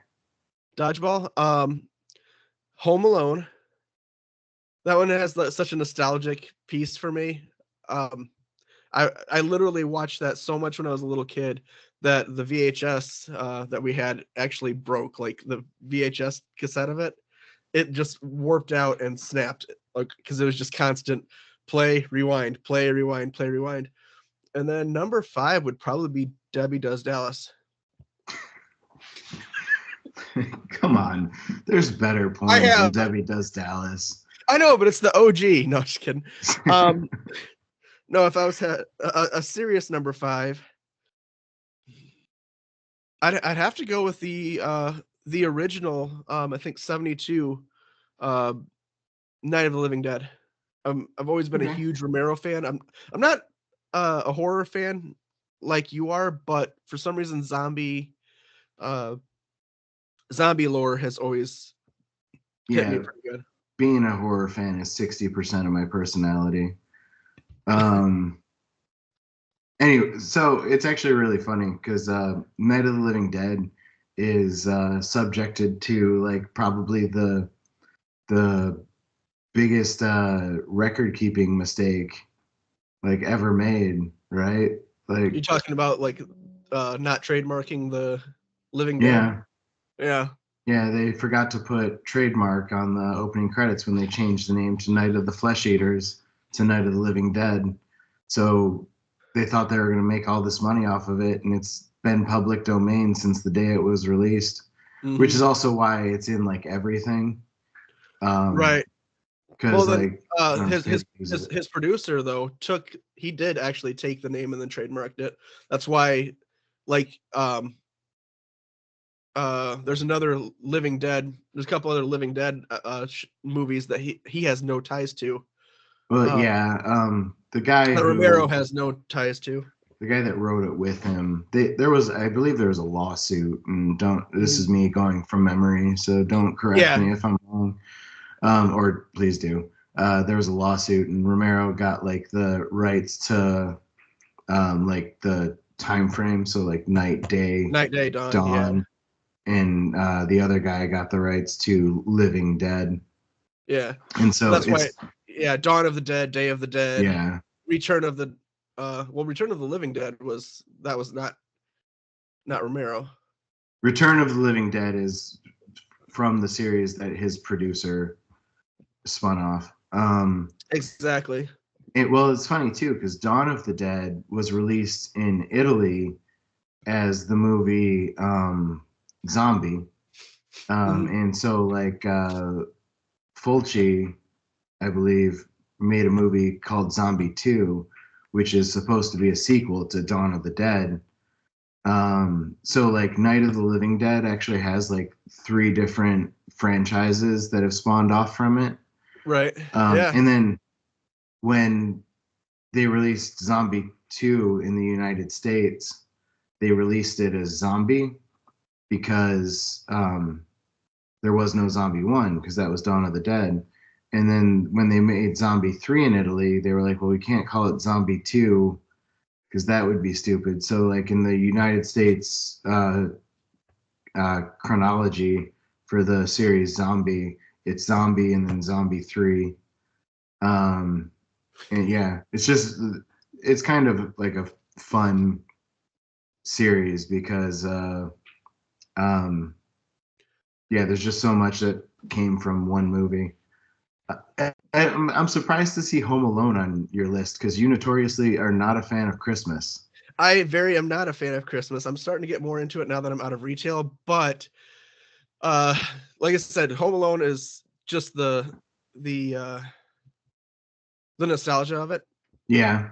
Dodgeball. Home Alone. That one has such a nostalgic piece for me. I literally watched that so much when I was a little kid that the VHS that we had actually broke. Like the VHS cassette of it, it just warped out and snapped because it was just constant play, rewind, play, rewind, play, rewind. And then number 5 would probably be Debbie Does Dallas. Come on, there's better points than Debbie Does Dallas. I know, but it's the OG. No, just kidding. No, if I was a serious number 5, I'd have to go with the original. I think 72, Night of the Living Dead. I've always been a huge Romero fan. I'm not a horror fan like you are, but for some reason, zombie lore has always hit me pretty good. Being a horror fan is 60% of my personality. Anyway, so it's actually really funny because Night of the Living Dead is subjected to like probably the biggest record keeping mistake like ever made, right? Like you're talking about like not trademarking the Living Dead. Yeah, they forgot to put trademark on the opening credits when they changed the name to Night of the Flesh Eaters to Night of the Living Dead. So they thought they were going to make all this money off of it, and it's been public domain since the day it was released, which is also why it's in like everything. Right. Because his producer though he did actually take the name and then trademarked it. That's why, like, there's another Living Dead. There's a couple other Living Dead movies that he has no ties to. Well, the guy that Romero has no ties to. The guy that wrote it with him, I believe there was a lawsuit, and this is me going from memory, so don't correct me if I'm wrong, or please do. There was a lawsuit, and Romero got like the rights to, like the time frame, so like night, day, dawn. And the other guy got the rights to Living Dead. Yeah. And so that's why, Dawn of the Dead, Day of the Dead. Yeah. Return of the Return of the Living Dead was not Romero. Return of the Living Dead is from the series that his producer spun off. Exactly. It's funny too, because Dawn of the Dead was released in Italy as the movie Zombie. And so like Fulci, I believe, made a movie called Zombie 2, which is supposed to be a sequel to Dawn of the Dead. So like Night of the Living Dead actually has like 3 different franchises that have spawned off from it. Right. And then when they released Zombie 2 in the United States, they released it as Zombie because there was no Zombie 1 because that was Dawn of the Dead. And then when they made Zombie 3 in Italy, they were like, well, we can't call it Zombie 2 because that would be stupid. So like in the United States chronology for the series Zombie, it's Zombie and then Zombie 3. And yeah, it's kind of like a fun series because there's just so much that came from one movie. I'm surprised to see Home Alone on your list because you notoriously are not a fan of Christmas. I am not a fan of Christmas. I'm starting to get more into it now that I'm out of retail, but like I said, Home Alone is just the nostalgia of it. Yeah.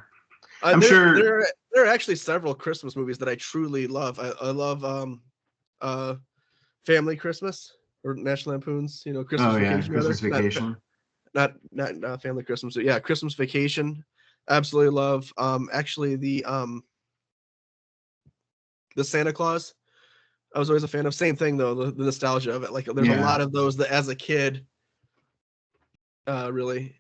I'm there, sure. there are actually several Christmas movies that I truly love. I love Family Christmas or National Lampoon's, Christmas Oh yeah, Vacation rather. Christmas Vacation. Not Family Christmas. But yeah, Christmas Vacation. Absolutely love. Actually the Santa Claus. I was always a fan of. Same thing though, the nostalgia of it. Like there's a Yeah. lot of those that as a kid really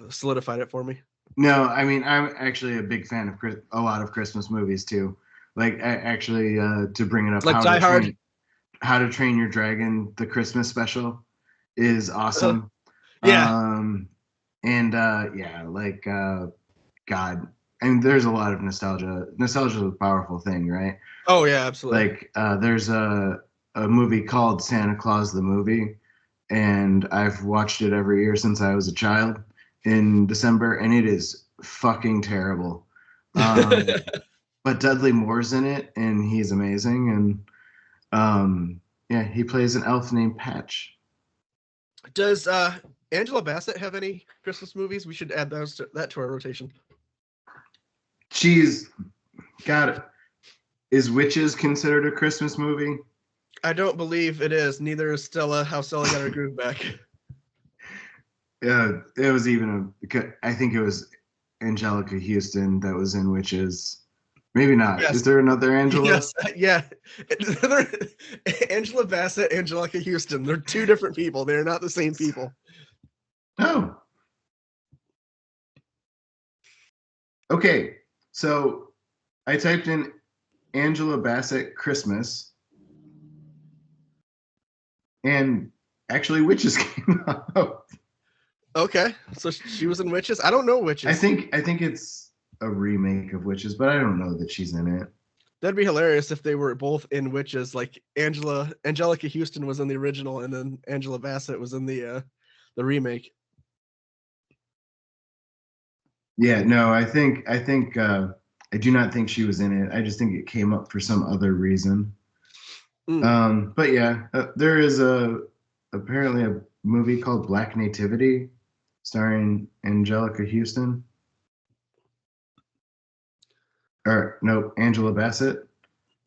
solidified it for me. No, I mean I'm actually a big fan of a lot of Christmas movies too. Like actually, to bring it up, Like Die Hard. How to Train Your Dragon, the Christmas special, is awesome. Yeah. And yeah, like God, and there's a lot of nostalgia. Nostalgia is a powerful thing, right? Oh yeah, absolutely. Like there's a movie called Santa Claus the movie, and I've watched it every year since I was a child in December, and it is fucking terrible. But Dudley Moore's in it, and he's amazing. And yeah, he plays an elf named Patch. Does Angela Bassett have any Christmas movies? We should add that to our rotation. She's got it. Is Witches considered a Christmas movie? I don't believe it is. Neither is Stella. How Stella got her groove back. Yeah, it was even I think it was Angelica Houston that was in Witches. Maybe not. Yes. Is there another Angela? Yes, yeah. Angela Bassett, Angelica Houston. They're two different people. They're not the same people. Oh. Okay, so I typed in Angela Bassett Christmas, and actually Witches came up. Okay, so she was in Witches. I don't know Witches. I think it's a remake of Witches, but I don't know that she's in it. That'd be hilarious if they were both in Witches. Like Angelica Houston was in the original, and then Angela Bassett was in the remake. Yeah, no, I do not think she was in it. I just think it came up for some other reason. But yeah, there is apparently a movie called Black Nativity, starring Angelica Houston. Or no, Angela Bassett.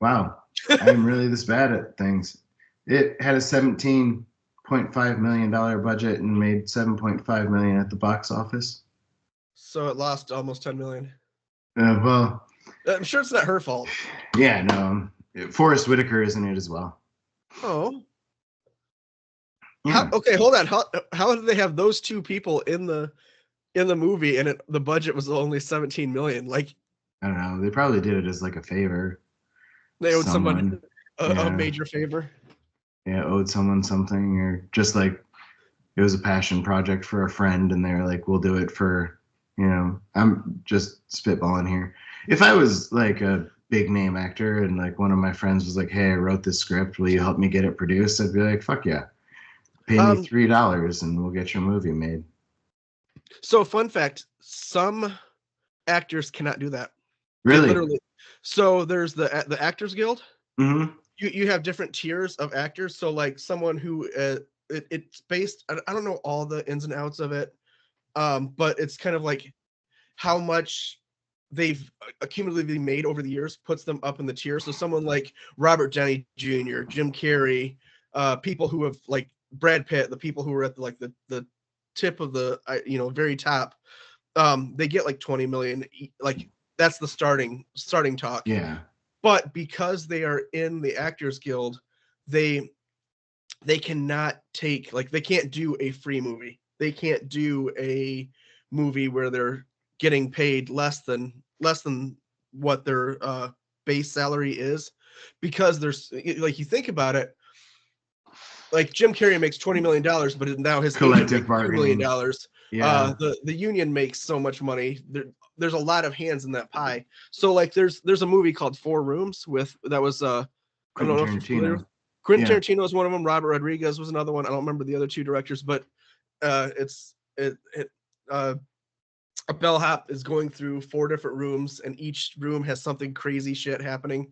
Wow, I'm really this bad at things. It had a $17.5 million budget and made $7.5 million at the box office. So it lost almost 10 million. Well, I'm sure it's not her fault. Yeah, no. Forrest Whitaker is in it as well. Oh. Yeah. Okay, hold on. How did they have those two people in the movie and the budget was only 17 million? Like, I don't know. They probably did it as like a favor. They owed someone a major favor. Yeah, owed someone something, or just like it was a passion project for a friend, and they're like, "We'll do it for," I'm just spitballing here. If I was like a big name actor and like one of my friends was like, "Hey, I wrote this script. Will you help me get it produced?" I'd be like, "Fuck yeah, pay me $3 and we'll get your movie made." So, fun fact: some actors cannot do that. Really? Literally. So there's the Actors Guild. Mm-hmm. You have different tiers of actors. So like someone who it's based. I don't know all the ins and outs of it, but it's kind of like how much they've accumulatively made over the years puts them up in the tier. So someone like Robert Downey Jr., Jim Carrey, people who have like Brad Pitt, the people who are at the tip of the very top, they get like 20 million. Like that's the starting talk. Yeah. But because they are in the Actors Guild, they cannot take, like, they can't do a free movie. They can't do a movie where they're getting paid less than what their base salary is, because there's, like, you think about it, like Jim Carrey makes $20 million, but now his collective bargaining $2 million. Yeah. The union makes so much money. There's a lot of hands in that pie. So like there's a movie called Four Rooms that was I don't know if you're familiar with. Quentin Tarantino was one of them. Robert Rodriguez was another one. I don't remember the other two directors, but a bellhop is going through 4 different rooms, and each room has something crazy shit happening.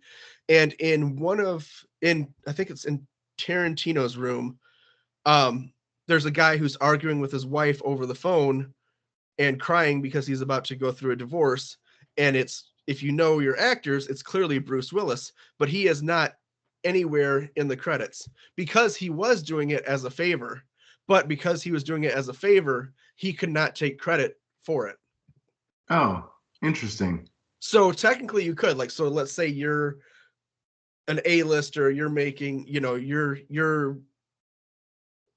And I think it's in Tarantino's room, there's a guy who's arguing with his wife over the phone, and crying because he's about to go through a divorce. And it's, if you know your actors, it's clearly Bruce Willis, but he is not anywhere in the credits because he was doing it as a favor. But because he was doing it as a favor, he could not take credit for it. Oh, interesting. So technically you could, like, so let's say you're an A-lister, you're making, you're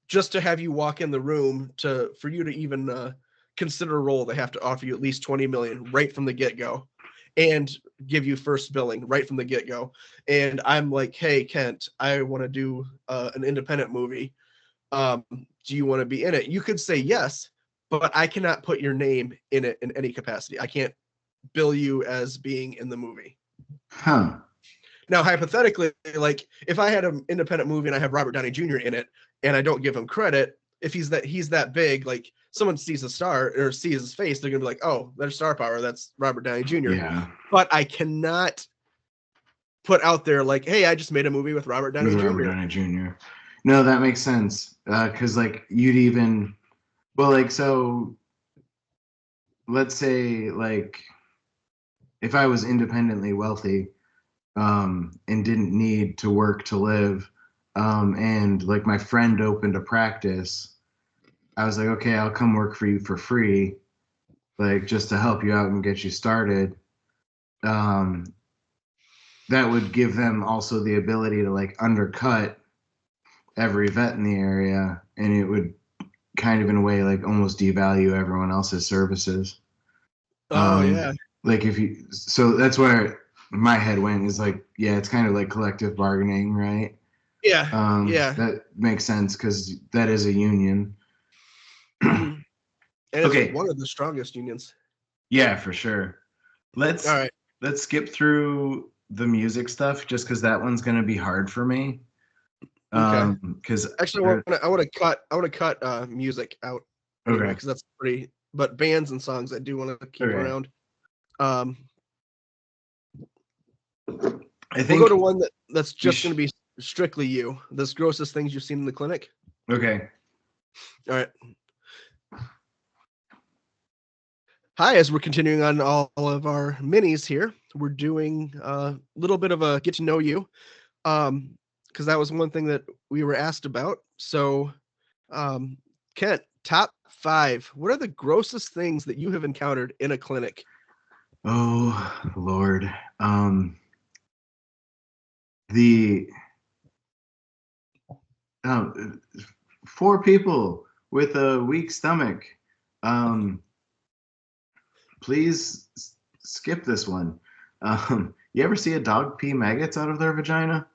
just to have you walk in the room for you to even consider a role, they have to offer you at least 20 million right from the get-go and give you first billing right from the get-go. And I'm like, hey, Kent, I want to do an independent movie. Do you want to be in it? You could say yes, but I cannot put your name in it in any capacity. I can't bill you as being in the movie. Huh. Now, hypothetically, like if I had an independent movie and I have Robert Downey Jr. in it and I don't give him credit, if he's that big, like someone sees a star or sees his face, they're gonna be like, oh, there's star power. That's Robert Downey Jr. Yeah. But I cannot put out there like, hey, I just made a movie with Robert Downey Jr. Robert Downey Jr. No, that makes sense. Because like you'd even, well, like, so let's say like if I was independently wealthy and didn't need to work to live, and like my friend opened a practice, I was like, okay, I'll come work for you for free, like just to help you out and get you started. That would give them also the ability to like undercut every vet in the area, and it would kind of in a way like almost devalue everyone else's services. Oh yeah. Like if you, so that's where my head went, is like, yeah, it's kind of like collective bargaining, right? Yeah. Yeah. That makes sense because that is a union. And it's Okay. one of the strongest unions. Yeah, for sure. Let's skip through the music stuff just because that one's gonna be hard for me. Okay. Because actually, I want to cut music out anyway, because that's pretty. But bands and songs I do want to keep around. I think we'll go to one that's just going to be strictly you. This grossest things you've seen in the clinic. Okay. All right. Hi, as we're continuing on all of our minis here, we're doing a little bit of a get to know you, because that was one thing that we were asked about. So, Kent, top 5. What are the grossest things that you have encountered in a clinic? Oh, Lord. 4 people with a weak stomach. Please skip this one. You ever see a dog pee maggots out of their vagina?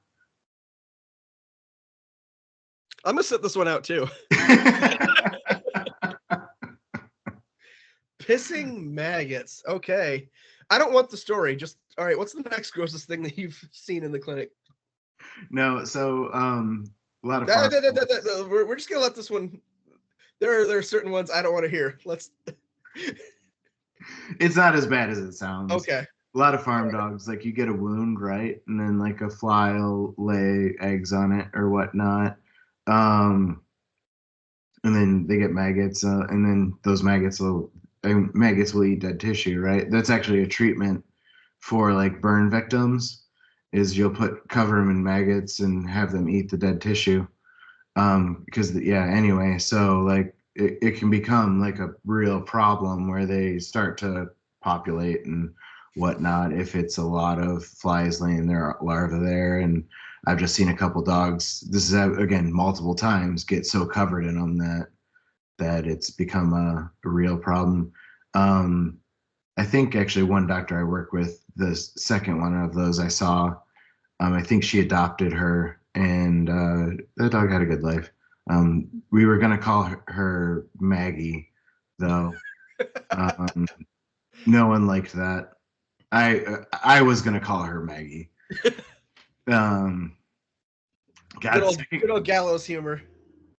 I'm going to sit this one out too. Pissing maggots. Okay. I don't want the story. Just, all right, what's the next grossest thing that you've seen in the clinic? No, so a lot of we're just going to let this one. There are certain ones I don't want to hear. Let's. It's not as bad as it sounds. Okay. A lot of farm dogs, like you get a wound, right? And then like a fly will lay eggs on it or whatnot. And then they get maggots, and then those maggots will eat dead tissue, right? That's actually a treatment for like burn victims, is you'll cover them in maggots and have them eat the dead tissue. Because anyway, so like it can become like a real problem where they start to populate and whatnot if it's a lot of flies laying their larvae there. And I've just seen a couple dogs, this is again multiple times, get so covered in them that it's become a real problem. I think actually one doctor I work with, the second one of those I saw, I think she adopted her, and that dog had a good life. We were gonna call her Maggie, though. No one liked that. I was gonna call her Maggie. God, good old gallows humor.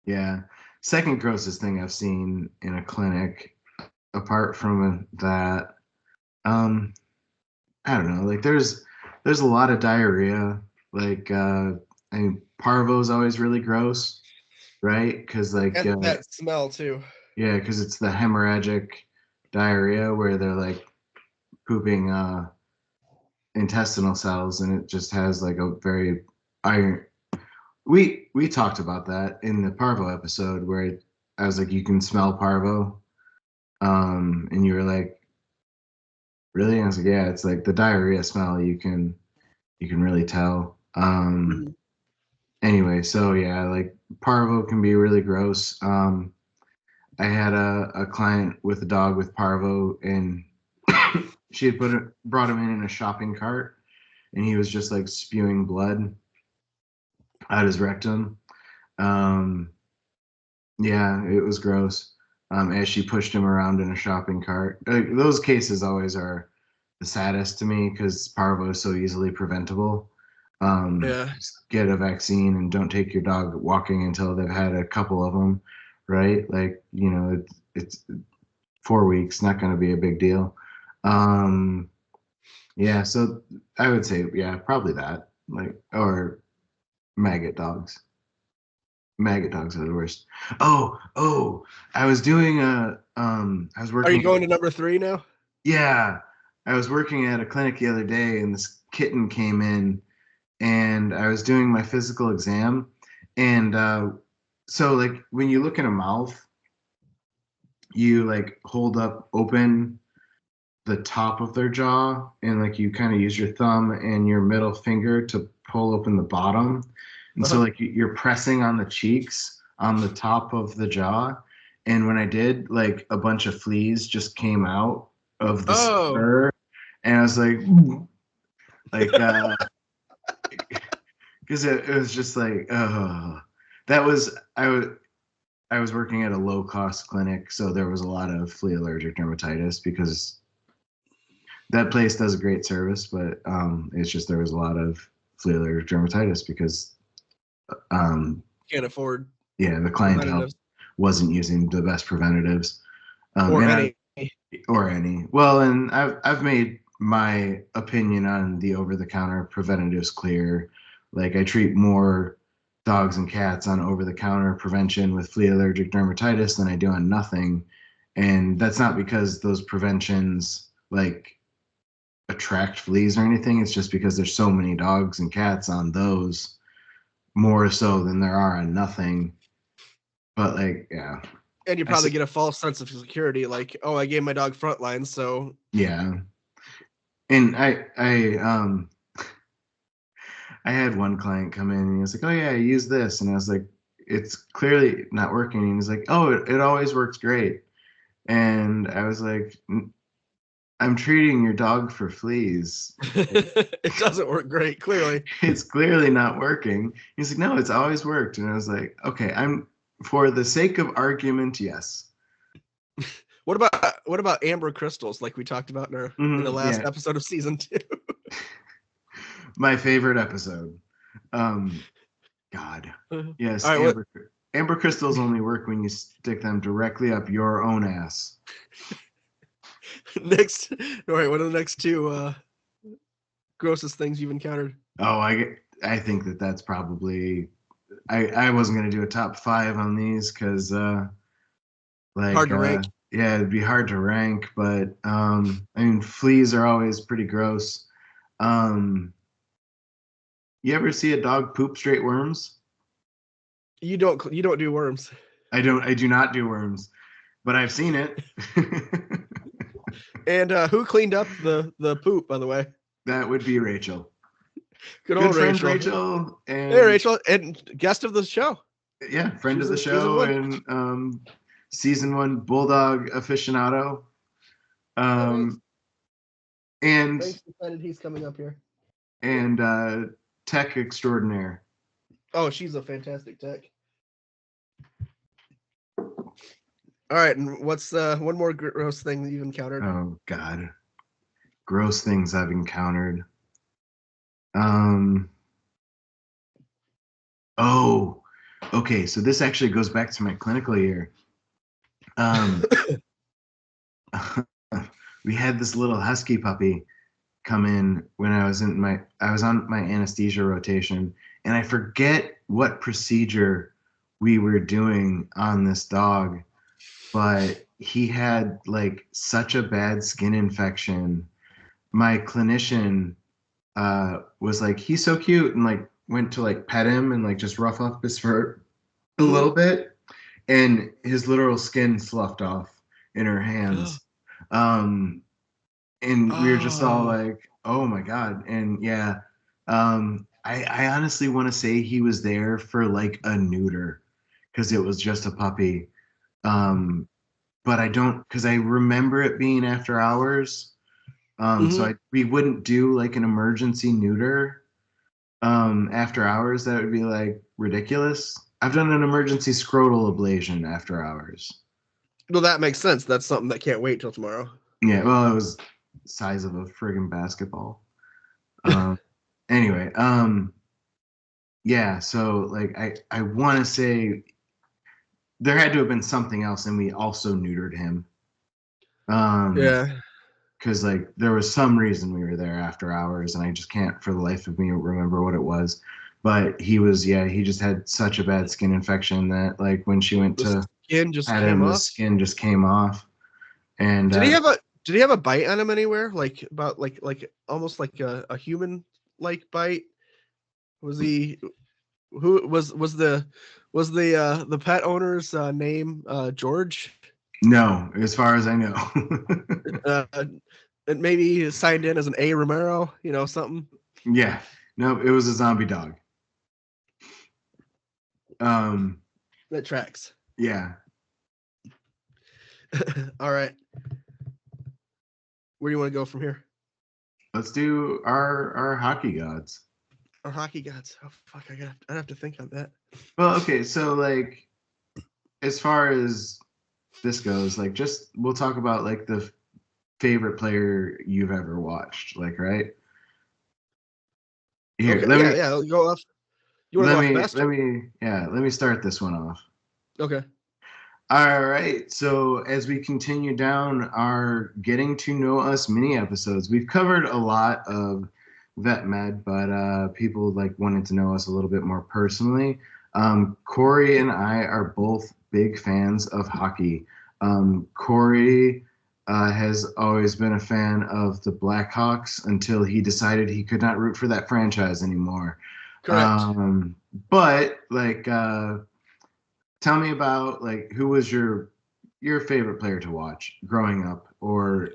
Yeah. Second grossest thing I've seen in a clinic, apart from that, I don't know. Like there's a lot of diarrhea. Like I mean, parvo's always really gross, right? Because like and that smell too. Yeah, because it's the hemorrhagic diarrhea where they're like pooping intestinal cells, and it just has like a very iron. We talked about that in the parvo episode where I was like, you can smell parvo, and you were like, really? And I was like, yeah, it's like the diarrhea smell. You can really tell. Anyway, so yeah, like parvo can be really gross. I had a client with a dog with parvo, and she had brought him in a shopping cart, and he was just like spewing blood out his rectum. Yeah, it was gross. As she pushed him around in a shopping cart. Those cases always are the saddest to me because parvo is so easily preventable. Just get a vaccine and don't take your dog walking until they've had a couple of them, right? Like, you know, it's 4 weeks, not going to be a big deal. Yeah, so I would say, yeah, probably that, like, or maggot dogs. Maggot dogs are the worst. Oh, I was doing I was working. Are you going to number 3 now? Yeah, I was working at a clinic the other day, and this kitten came in, and I was doing my physical exam, and so like when you look in a mouth, you like hold up open the top of their jaw, and like you kind of use your thumb and your middle finger to pull open the bottom. And so like you're pressing on the cheeks on the top of the jaw. And when I did, like a bunch of fleas just came out of the spur. And I was like, because it was just like, that was, I was working at a low cost clinic. So there was a lot of flea allergic dermatitis because that place does a great service, but it's just there was a lot of flea allergic dermatitis because can't afford. Yeah, the clientele wasn't using the best preventatives, or any. Well, and I've made my opinion on the over-the-counter preventatives clear. Like I treat more dogs and cats on over-the-counter prevention with flea allergic dermatitis than I do on nothing, and that's not because those preventions like attract fleas or anything. It's just because there's so many dogs and cats on those, more so than there are on nothing. But like, yeah. And you probably get a false sense of security, like, oh, I gave my dog Frontline, so yeah. And I had one client come in and he was like, oh yeah, I use this, and I was like, it's clearly not working. And he's like, oh, it always works great. And I was like, I'm treating your dog for fleas. It doesn't work great, clearly. It's clearly not working. He's like, no, it's always worked. And I was like, okay, for the sake of argument, yes. What about amber crystals, like we talked about in the last episode of season 2? My favorite episode. God. Yes, right, amber crystals only work when you stick them directly up your own ass. All right, what are the next 2 grossest things you've encountered? Oh, I think that's probably, I wasn't gonna do a top 5 on these because like hard to rank. Yeah, it'd be hard to rank, but I mean fleas are always pretty gross. You ever see a dog poop straight worms? You don't do worms. I do not do worms, but I've seen it. And who cleaned up the poop, by the way? That would be Rachel. Good old friend Rachel. And hey, Rachel, and guest of the show. Yeah, friend of the show, and season 1 bulldog aficionado. And Frank's excited he's coming up here. And tech extraordinaire. Oh, she's a fantastic tech. All right, and what's one more gross thing that you've encountered? Oh God, gross things I've encountered. Oh, okay. So this actually goes back to my clinical year. We had this little husky puppy come in when I was on my anesthesia rotation, and I forget what procedure we were doing on this dog, but he had like such a bad skin infection. My clinician was like, he's so cute, and like went to like pet him and like just rough up his fur a little bit, and his literal skin sloughed off in her hands. And we were just all Oh, like, oh my God. And yeah, I honestly want to say he was there for like a neuter because it was just a puppy. Um, but I don't, because I remember it being after hours. mhm. We wouldn't do like an emergency neuter after hours. That would be like ridiculous. I've done an emergency scrotal ablation after hours. Well, that makes sense. That's something that can't wait till tomorrow. Yeah, well, it was size of a friggin' basketball. Um, anyway, yeah, so like I want to say there had to have been something else, and we also neutered him. Yeah. Because like there was some reason we were there after hours, and I just can't for the life of me remember what it was. But he was, yeah, he just had such a bad skin infection that like when she went The to skin just pat came him, the off. skin just came off, and Did he have a bite on him anywhere? Like about like almost like a human like bite? Was he who was the pet owner's name George? no, as far as I know. Uh, and maybe signed in as an A Romero, something. Yeah, no, it was a zombie dog. Um, That tracks. yeah. All right. Where do you want to go from here? Let's do our hockey gods. Our hockey gods. Oh fuck, I'd have to think on that. Well, okay, so like as far as this goes, like just we'll talk about like the favorite player you've ever watched, like right? Here, Okay, yeah. Go off. You want to go off best? let me start this one off. Okay. All right. So as we continue down our getting to know us mini episodes, we've covered a lot of vet med, but people like wanted to know us a little bit more personally. Corey and I are both big fans of hockey. Corey has always been a fan of the Blackhawks until he decided he could not root for that franchise anymore. Correct. But like tell me about like who was your favorite player to watch growing up, or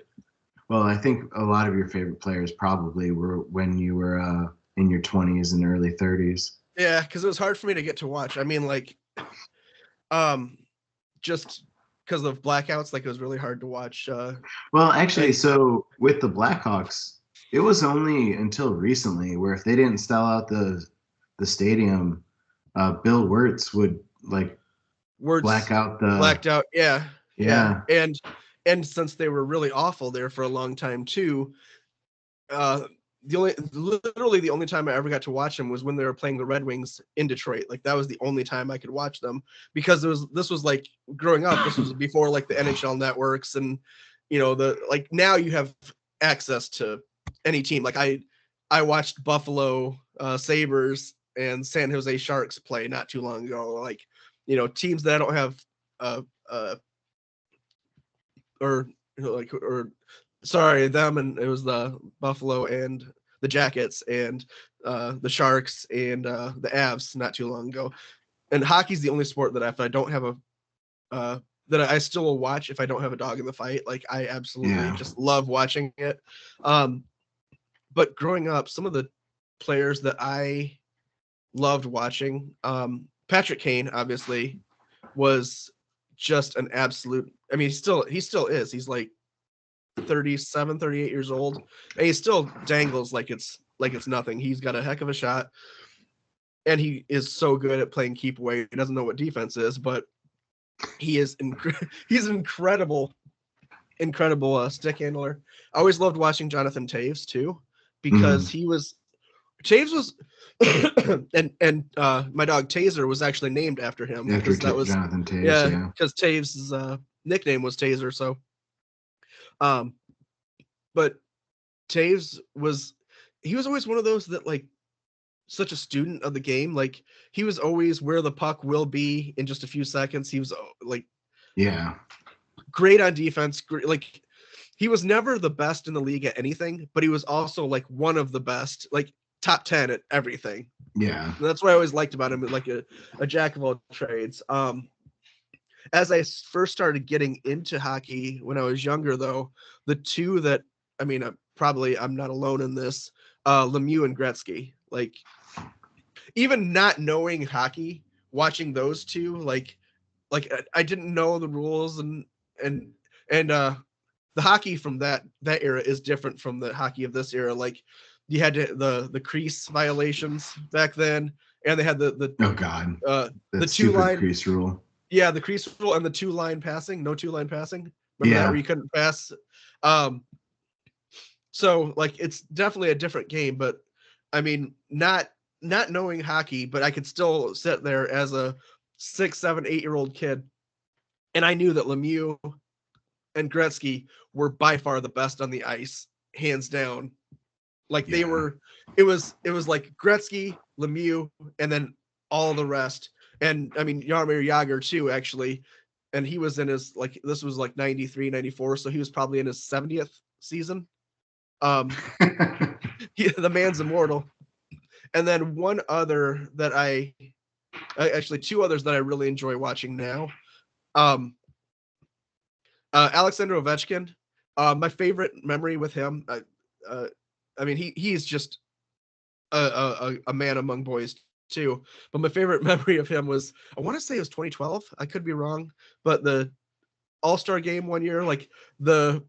well, I think a lot of your favorite players probably were when you were in your 20s and early 30s. Yeah, because it was hard for me to get to watch. I mean, like, um, just because of blackouts, like it was really hard to watch. Well, actually, And so with the Blackhawks, it was only until recently where if they didn't sell out the stadium, Bill Wirtz would like black words out the blacked out. Yeah, yeah. yeah. And since they were really awful there for a long time too, uh, literally the only time I ever got to watch them was when they were playing the Red Wings in Detroit. Like that was the only time I could watch them because this was like growing up. This was before like the NHL networks and the like now you have access to any team. Like I watched Buffalo Sabres and San Jose Sharks play not too long ago. Like teams that I don't have or or sorry, them, and it was the Buffalo and the Jackets and the Sharks and the Avs not too long ago. And hockey's the only sport that if I don't have a that I still will watch if I don't have a dog in the fight. Like I absolutely Yeah. just love watching it. But growing up, some of the players that I loved watching, Patrick Kane obviously was just an absolute. I mean, he still is. He's like 37, 38 years old, and he still dangles like it's nothing. He's got a heck of a shot, and he is so good at playing keep away. He doesn't know what defense is, but he is he's an incredible stick handler. I always loved watching Jonathan Taves too, because Mhm. he was Taves was and my dog Taser was actually named after him After because that was Jonathan Taves, yeah. because Taves' nickname was Taser. So um but Taves he was always one of those that like such a student of the game. Like he was always where the puck will be in just a few seconds. He was like Yeah. great on defense. Like he was never the best in the league at anything, but he was also like one of the best, like top 10 at everything. Yeah. And that's what I always liked about him, like a jack of all trades. As I first started getting into hockey when I was younger, though, the two that, I mean, I'm not alone in this, Lemieux and Gretzky. Like, even not knowing hockey, watching those two, like I didn't know the rules, and the hockey from that era is different from the hockey of this era. Like, you had the crease violations back then, and they had the Oh God, the stupid 2-line crease rule. Yeah, the crease rule and the 2-line passing, no 2-line passing. Remember that, where you couldn't pass? So like it's definitely a different game, but I mean, not knowing hockey, but I could still sit there as a 6, 7, 8-year-old kid, and I knew that Lemieux and Gretzky were by far the best on the ice, hands down. Like they were, it was like Gretzky, Lemieux, and then all the rest. And I mean, Jaromir Jagr too, actually. And he was in his, like, this was like 93, 94. So he was probably in his 70th season. The man's immortal. And then one other that actually two others that I really enjoy watching now. Alexander Ovechkin. My favorite memory with him, I mean, he's just a man among boys too. But my favorite memory of him was, I want to say it was 2012. I could be wrong, but the All-Star game one year, like the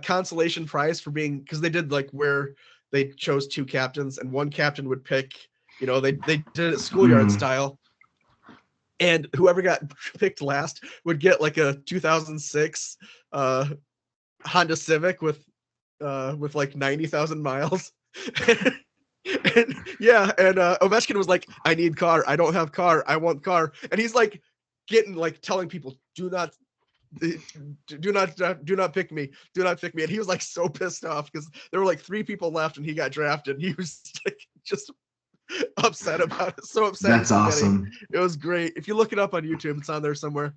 consolation prize for being, because they did like where they chose two captains and one captain would pick, they did it schoolyard style. And whoever got picked last would get like a 2006 Honda Civic with like 90,000 miles. and Ovechkin was like, I need car. I don't have car. I want car. And he's like telling people, do not pick me. Do not pick me. And he was like so pissed off because there were like 3 people left and he got drafted. He was like just upset about it. So upset. That's awesome. It was great. If you look it up on YouTube, it's on there somewhere.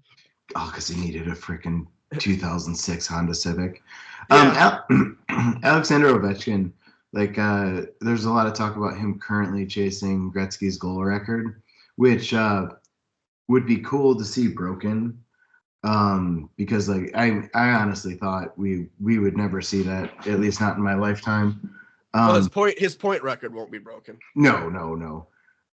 Oh, because he needed a freaking 2006 Honda Civic. Yeah. Alexander Ovechkin, like, there's a lot of talk about him currently chasing Gretzky's goal record, which would be cool to see broken. Because like I honestly thought we would never see that, at least not in my lifetime. Well, his point record won't be broken. No.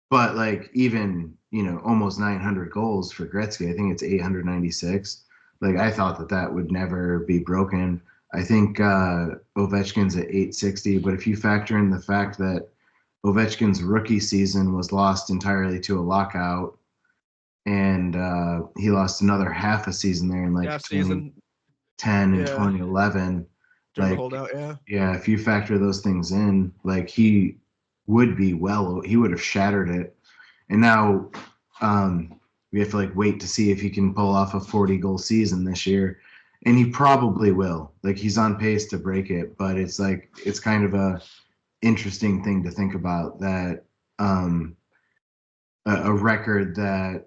But like even, almost 900 goals for Gretzky. I think it's 896. Like I thought that would never be broken. I think Ovechkin's at 860, but if you factor in the fact that Ovechkin's rookie season was lost entirely to a lockout, and he lost another half a season there in like 2010 and 2011. Like, holdout, if you factor those things in, like he would have shattered it. And now we have to like wait to see if he can pull off a 40-goal season this year. And he probably will. Like he's on pace to break it, but it's like it's kind of a interesting thing to think about, that a record that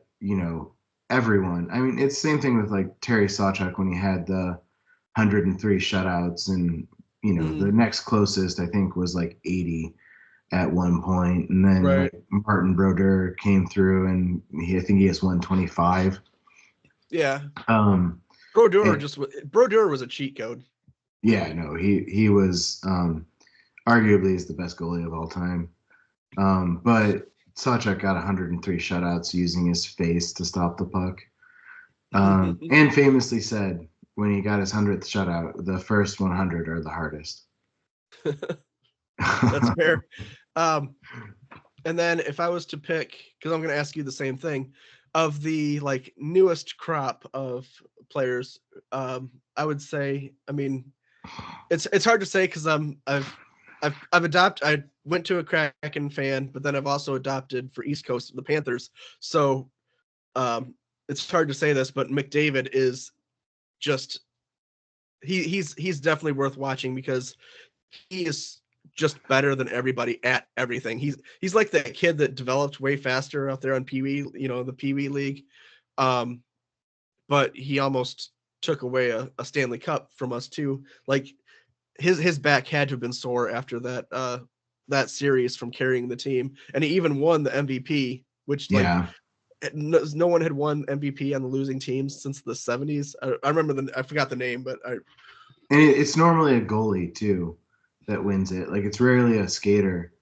everyone. I mean, it's the same thing with like Terry Sawchuk when he had the 103 shutouts, and the next closest I think was like 80 at one point, and then like Martin Brodeur came through, and I think he has 125. Yeah. Brodeur was a cheat code. Yeah, no, he was arguably is the best goalie of all time. But Sawchuk got 103 shutouts using his face to stop the puck. And famously said when he got his 100th shutout, the first 100 are the hardest. That's fair. And then if I was to pick, because I'm going to ask you the same thing, of the like newest crop of players, I would say, I mean, it's hard to say because I went to a Kraken fan, but then I've also adopted for East Coast the Panthers. So it's hard to say this, but McDavid is just he's definitely worth watching because he is just better than everybody at everything. He's like that kid that developed way faster out there on Pee Wee, the Pee Wee League. But he almost took away a Stanley Cup from us too. Like his back had to have been sore after that series from carrying the team, and he even won the MVP, which like Yeah. no one had won MVP on the losing teams since the 70s. I remember I forgot the name, but And it's normally a goalie too that wins it. Like it's rarely a skater.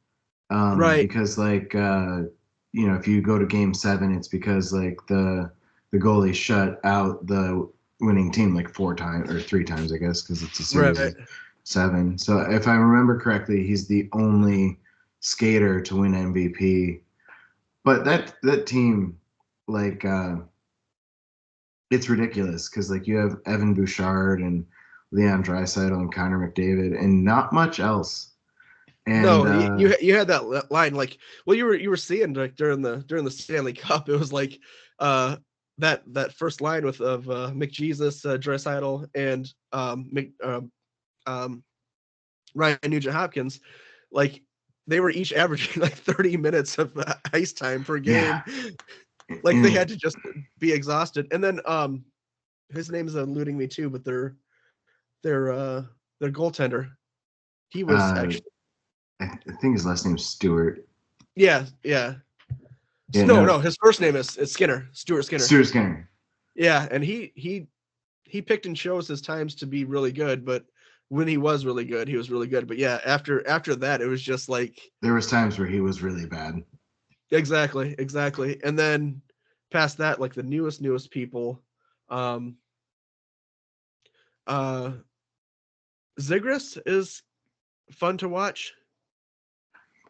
Right. Because like if you go to game 7, it's because like the goalie shut out the winning team like 4 times or 3 times, I guess, because it's a series of 7. So if I remember correctly, he's the only skater to win MVP. But that team, like, it's ridiculous because like you have Evan Bouchard and Leon Draisaitl and Connor McDavid and not much else. And no, you had that line like, well, you were seeing like during the Stanley Cup, it was like that first line of McJesus, Draisaitl, and Ryan Nugent Hopkins, like they were each averaging like 30 minutes of ice time per game. Yeah. Like they had to just be exhausted. And then his name is eluding me too, but their goaltender, he was actually, I think his last name's Stewart. yeah. No, his first name is Skinner, Stuart Skinner. Stuart Skinner. Yeah, and he picked and chose his times to be really good, but when he was really good, he was really good. But yeah, after that, it was just like there was times where he was really bad. Exactly. And then past that, like the newest people, Zigris is fun to watch.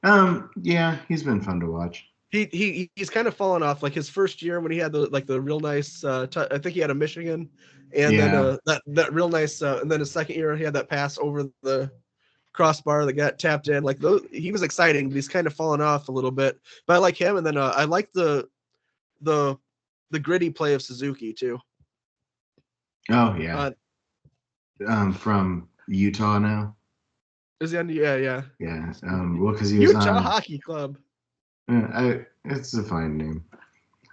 Yeah, he's been fun to watch. He's kind of fallen off. Like his first year when he had the real nice, I think he had a Michigan, and then that real nice, and then his second year he had that pass over the crossbar that got tapped in. Like he was exciting, but he's kind of fallen off a little bit. But I like him, and then I like the gritty play of Suzuki too. Oh yeah, from Utah now. Is he on? Yeah. Well, because he was Utah Hockey Club. It's a fine name.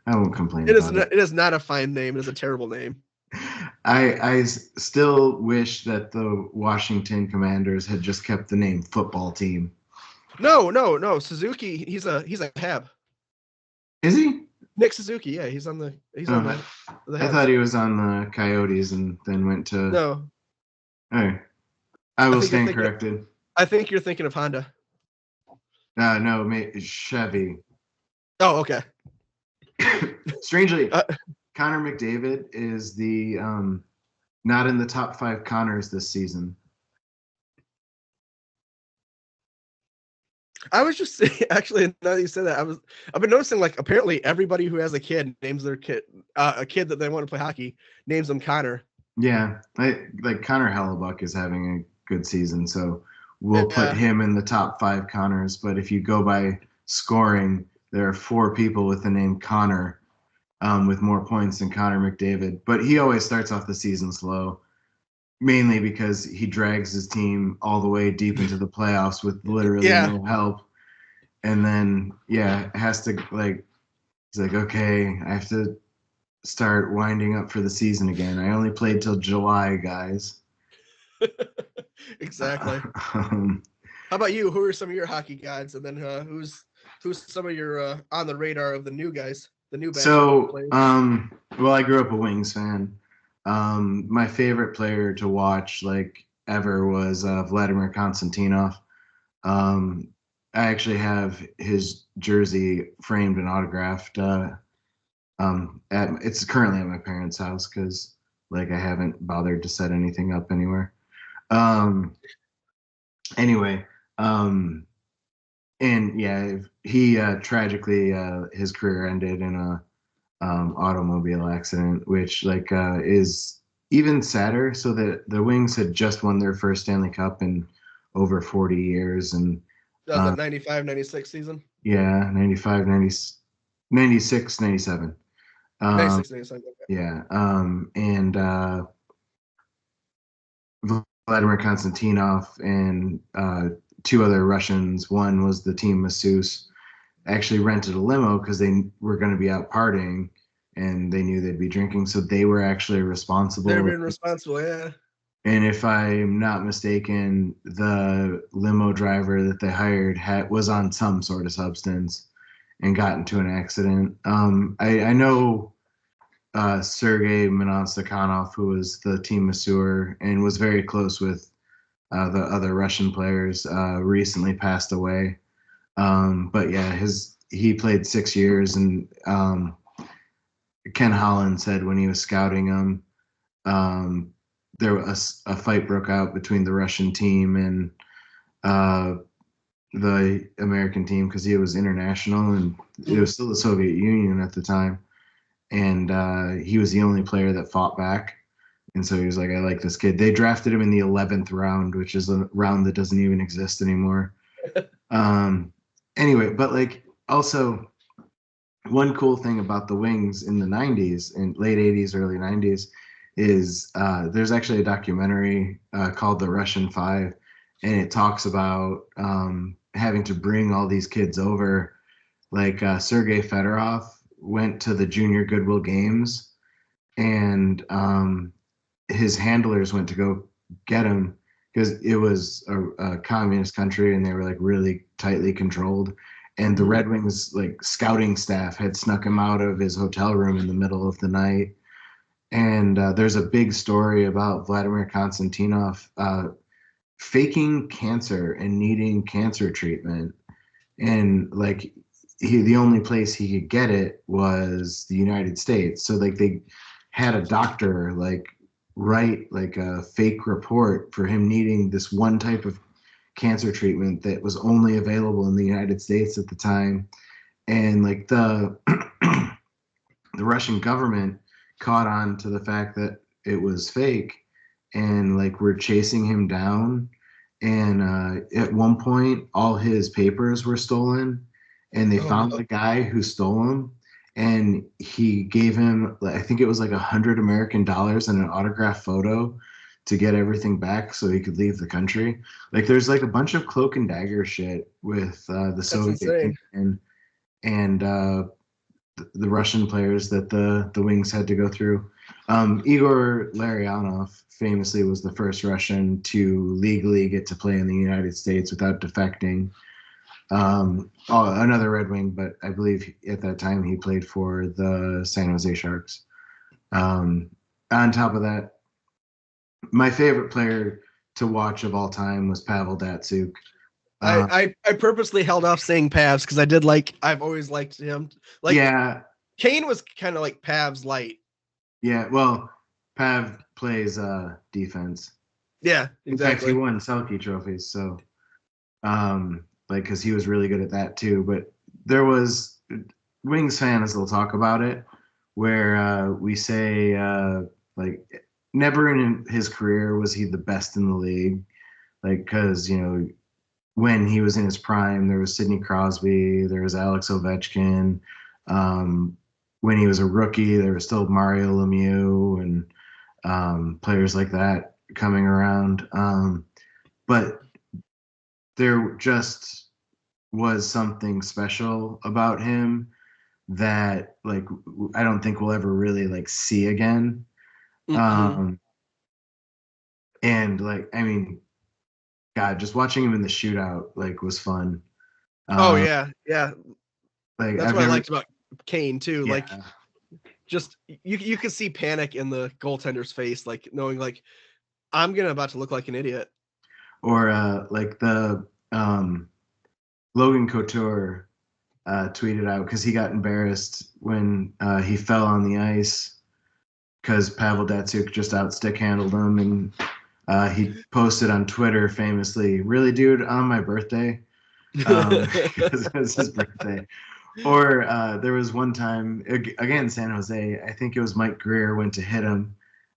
I won't complain. It is not a fine name. It is a terrible name. I still wish that the Washington Commanders had just kept the name football team. No. Suzuki, he's a Hab. Is he? Nick Suzuki, yeah, he's on the I thought he was on the Coyotes and then went to. No. All right. I will stand corrected. I think you're thinking of Honda. No, Chevy. Oh, okay. Strangely, Connor McDavid is the not in the top 5 Connors this season. I was just saying, actually, now that you said that, I've been noticing like apparently everybody who has a kid names their kid a kid that they want to play hockey names them Connor. Yeah, like Connor Hellebuck is having a good season, so we'll put him in the top 5 Connors. But if you go by scoring, there are 4 people with the name Connor with more points than Connor McDavid. But he always starts off the season slow, mainly because he drags his team all the way deep into the playoffs with literally no help. And then, has to he's like, okay, I have to start winding up for the season again. I only played till July, guys. Exactly. How about you? Who are some of your hockey guys? And then who's some of your on the radar of the new guys, the new batch? So, well, I grew up a Wings fan. My favorite player to watch like ever was Vladimir Konstantinov. I actually have his jersey framed and autographed. It's currently at my parents' house because like I haven't bothered to set anything up anywhere. Anyway, and yeah, he tragically his career ended in a automobile accident, which is even sadder. So the Wings had just won their first Stanley Cup in over 40 years, and that was the 95-96 season. Yeah, 95, 96, 97. 96, 97. Okay. Yeah, and Vladimir Konstantinov and 2 other Russians. One was the team masseuse. Actually rented a limo because they were going to be out partying, and they knew they'd be drinking, so they were actually responsible. They're being responsible, yeah. And if I'm not mistaken, the limo driver that they hired was on some sort of substance and got into an accident. I know Sergei Minastakhanov, who was the team masseur and was very close with the other Russian players, recently passed away. But yeah, he played 6 years, and Ken Holland said when he was scouting him, there was a fight broke out between the Russian team and the American team because he was international and it was still the Soviet Union at the time. And he was the only player that fought back. And so he was like, I like this kid. They drafted him in the 11th round, which is a round that doesn't even exist anymore. Anyway, but like also one cool thing about the Wings in the 90s and late 80s, early 90s is there's actually a documentary called The Russian Five, and it talks about having to bring all these kids over. Like Sergei Fedorov went to the Junior Goodwill Games, and his handlers went to go get him because it was a communist country and they were like really tightly controlled. And the Red Wings like scouting staff had snuck him out of his hotel room in the middle of the night. And there's a big story about Vladimir Konstantinov faking cancer and needing cancer treatment. And like the only place he could get it was the United States. So like they had a doctor like write like a fake report for him needing this one type of cancer treatment that was only available in the United States at the time. And like the Russian government caught on to the fact that it was fake and like we're chasing him down. And at one point all his papers were stolen and they found the guy who stole them, and he gave him, I think it was like $100 and an autographed photo to get everything back so he could leave the country. Like there's like a bunch of cloak and dagger shit with the Soviet and the Russian players that the Wings had to go through. Igor Larionov famously was the first Russian to legally get to play in the United States without defecting. Another Red Wing, but I believe at that time he played for the San Jose Sharks. On top of that, my favorite player to watch of all time was Pavel Datsyuk. I purposely held off saying Pavs because I've always liked him. Like, yeah, Kane was kind of like Pav's light. Yeah, well, Pav plays defense. Yeah, exactly. In fact, he won Selke trophies, so like because he was really good at that too. But there was Wings fans will talk about it, where we say like never in his career was he the best in the league, like because when he was in his prime, there was Sidney Crosby, there was Alex Ovechkin. When he was a rookie, there was still Mario Lemieux and players like that coming around. But there just was something special about him that like I don't think we'll ever really like see again. And like I mean, God, just watching him in the shootout like was fun. Yeah. Like that's what I liked about Kane too. Yeah. Like, just you could see panic in the goaltender's face, like knowing like I'm about to look like an idiot. Or like the Logan Couture tweeted out because he got embarrassed when he fell on the ice because Pavel Datsyuk just out stick handled him, and he posted on Twitter famously, "Really, dude, on my birthday," because it was his birthday. Or there was one time again San Jose. I think it was Mike Greer went to hit him,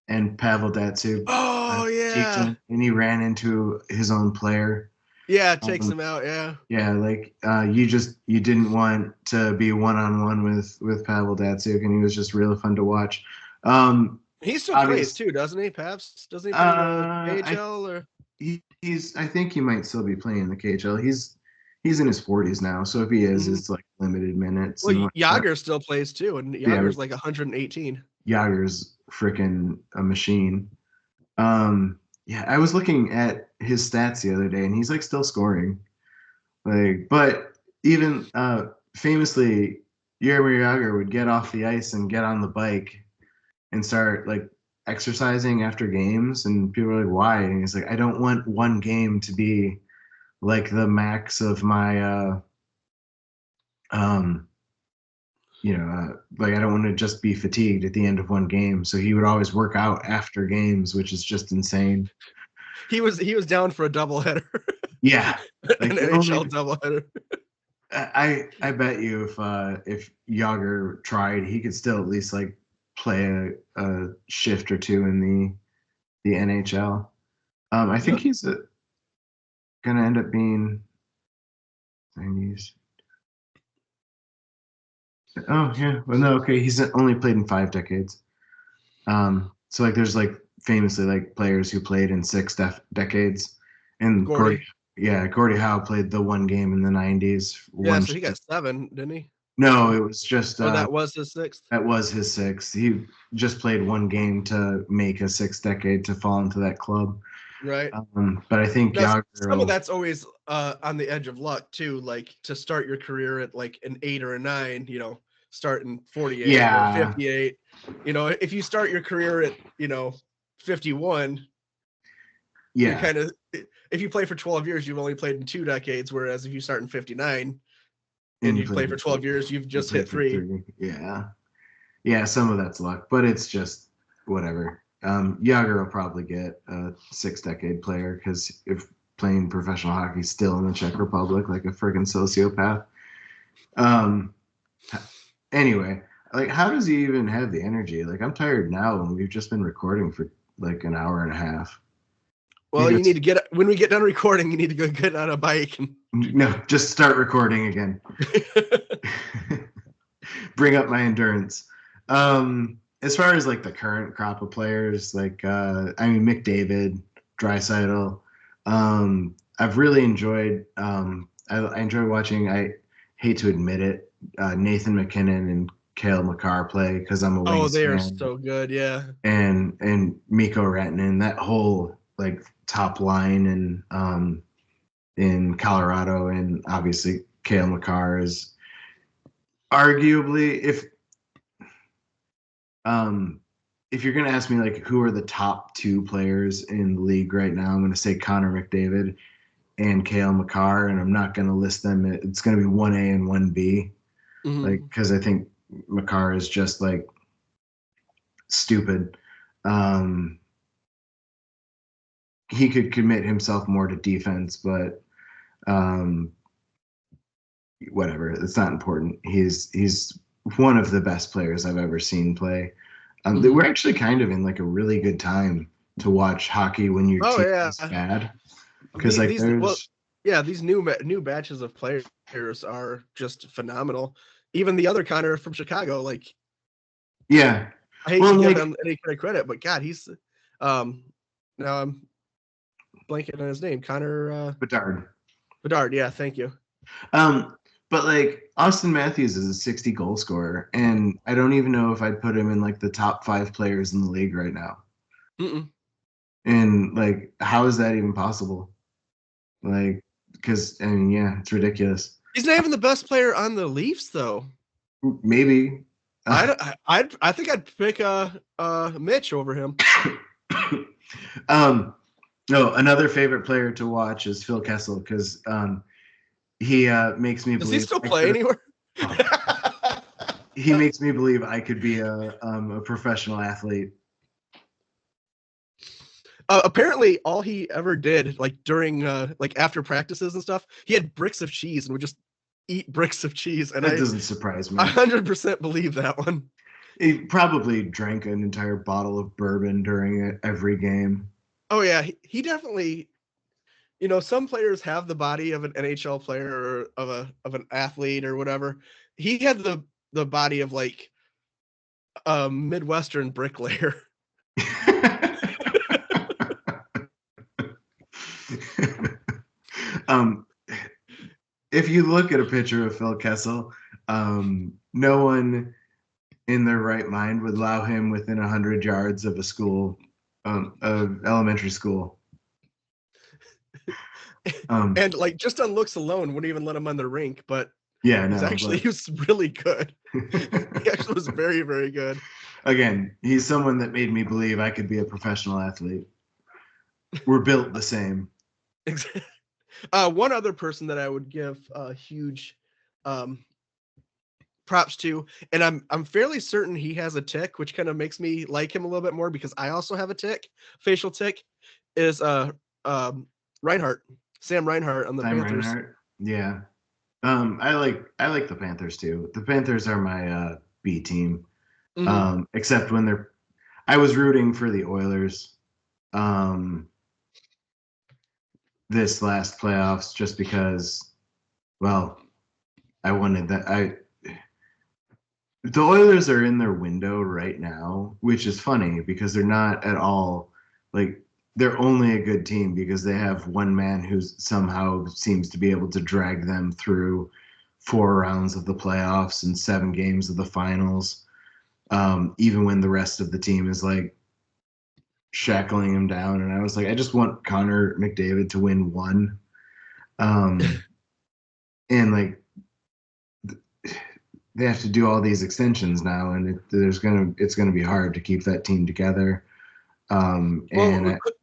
and Pavel Datsyuk. Cheeked him, and he ran into his own player. Yeah, takes him out. Yeah, like you didn't want to be one-on-one with Pavel Datsyuk, and he was just really fun to watch. He still plays too, doesn't he? Pavs, doesn't he play in the KHL or? I think he might still be playing in the KHL. he's in his 40s now, so if he is, it's like limited minutes. Well, Yager still plays too, and Yager's like 118. Yager's freaking a machine. Yeah, I was looking at his stats the other day, and he's like still scoring. Like, but even famously, Jaromir Jagr would get off the ice and get on the bike and start like exercising after games, and people were like, "Why?" And he's like, "I don't want one game to be like the max of my like I don't want to just be fatigued at the end of one game." So he would always work out after games, which is just insane. He was down for a doubleheader. Yeah, like an NHL doubleheader. I bet you if Yager tried, he could still at least like play a shift or two in the NHL. I think he's gonna end up being 90s. Oh yeah, well no, okay, he's only played in 5 decades. So like there's like famously like players who played in 6 decades, and Gordie Howe played the one game in the 90s. Yeah, so he got 7, didn't he? No, it was just. That was his 6th. That was his 6th. He just played one game to make a 6th decade to fall into that club. Right. But I think some of that's always on the edge of luck too. Like to start your career at like an 8 or a 9, starting 48 or 58. If you start your career at 51, you're kind of, if you play for 12 years, you've only played in 2 decades. Whereas if you start in 59 and you play for 12 years, you've just hit 3. Yeah, some of that's luck, but it's just whatever. Yager will probably get a 6th-decade player because if playing professional hockey still in the Czech Republic like a friggin' sociopath. Anyway, like how does he even have the energy? Like I'm tired now and we've just been recording for like an hour and a half. Well, you need to when we get done recording, you need to go get on a bike. No, just start recording again. Bring up my endurance. As far as like the current crop of players, like McDavid, Draisaitl, I've really enjoyed. I enjoy watching. I hate to admit it, Nathan McKinnon and Cale Makar play because I'm a Wings fan. Oh, they are so good, yeah. And Mikko Rantanen, that whole like top line in Colorado, and obviously Cale Makar is arguably if you're going to ask me like who are the top 2 players in the league right now, I'm going to say Connor McDavid and Cale Makar, and I'm not going to list them. It's going to be 1A and 1B, like because I think Makar is just like stupid. He could commit himself more to defense, but whatever. It's not important. He's one of the best players I've ever seen play. We're actually kind of in like a really good time to watch hockey when your team is bad, because like these new batches of players are just phenomenal. Even the other Connor from Chicago, like I hate to give him any kind of credit, but God, he's now I'm blanking on his name, Connor Bedard. Bedard, yeah, thank you. But like Austin Matthews is a 60 goal scorer, and I don't even know if I'd put him in like the top 5 players in the league right now. And like, how is that even possible? Like, because it's ridiculous. He's not even the best player on the Leafs, though. Maybe. I think I'd pick Mitch over him. No, another favorite player to watch is Phil Kessel because he makes me believe. Does he still play anywhere? He makes me believe I could be a professional athlete. Apparently, all he ever did, like during, like after practices and stuff, he had bricks of cheese and would just eat bricks of cheese. And that doesn't surprise me. I 100% believe that one. He probably drank an entire bottle of bourbon during every game. Oh yeah, he definitely. Some players have the body of an NHL player or of an athlete or whatever. He had the body of like a Midwestern bricklayer. if you look at a picture of Phil Kessel, no one in their right mind would allow him within 100 yards of a school, of elementary school. And like just on looks alone, wouldn't even let him on the rink. But yeah, he was really good. He actually was very, very good. Again, he's someone that made me believe I could be a professional athlete. We're built the same. One other person that I would give huge props to, and I'm fairly certain he has a tick, which kind of makes me like him a little bit more because I also have a tick, facial tick, is Reinhart, Sam Reinhart on the Panthers. Reinhart. Yeah. I like the Panthers too. The Panthers are my B team. Except when I was rooting for the Oilers this last playoffs just because, well, I wanted that. The Oilers are in their window right now, which is funny because they're not at all like, they're only a good team because they have one man who somehow seems to be able to drag them through 4 rounds of the playoffs and 7 games of the finals. Even when the rest of the team is like shackling him down. And I was like, I just want Connor McDavid to win one. And like, they have to do all these extensions now, and it's gonna be hard to keep that team together.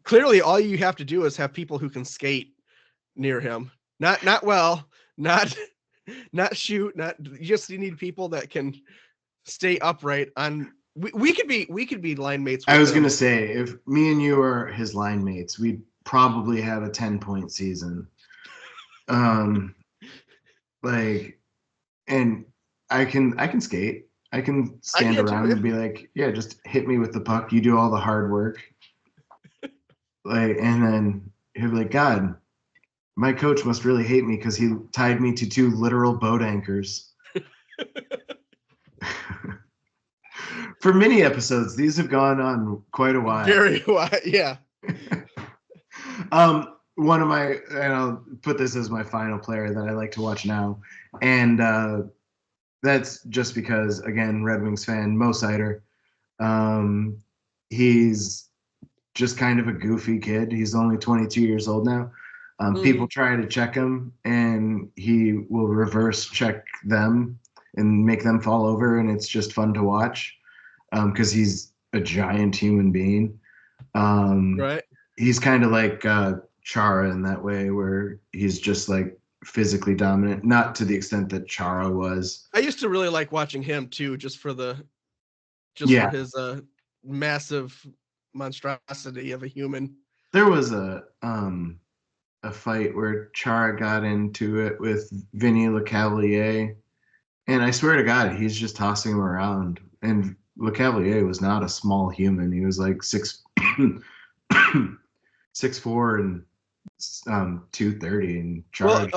Clearly, all you have to do is have people who can skate near him. Not shoot. You need people that can stay upright. We could be line mates. I was gonna say, if me and you are his line mates, we'd probably have a 10-point season. And I can skate. I can stand around and be like, yeah, just hit me with the puck. You do all the hard work. And then he'll be like, God, my coach must really hate me because he tied me to 2 literal boat anchors. For many episodes, these have gone on quite a while. Very wide, yeah. One of my, and I'll put this as my final player that I like to watch now, and that's just because, again, Red Wings fan, Mo Seider. He's just kind of a goofy kid. He's only 22 years old now. People try to check him, and he will reverse check them and make them fall over, and it's just fun to watch because he's a giant human being. Right. He's kind of like Chara in that way, where he's just like physically dominant, not to the extent that Chara was. I used to really like watching him too, just for his massive monstrosity of a human. There was a fight where Chara got into it with Vinny Lecavalier, and I swear to God, he's just tossing him around. And Lecavalier was not a small human. He was like 6'4" and 230, and Chara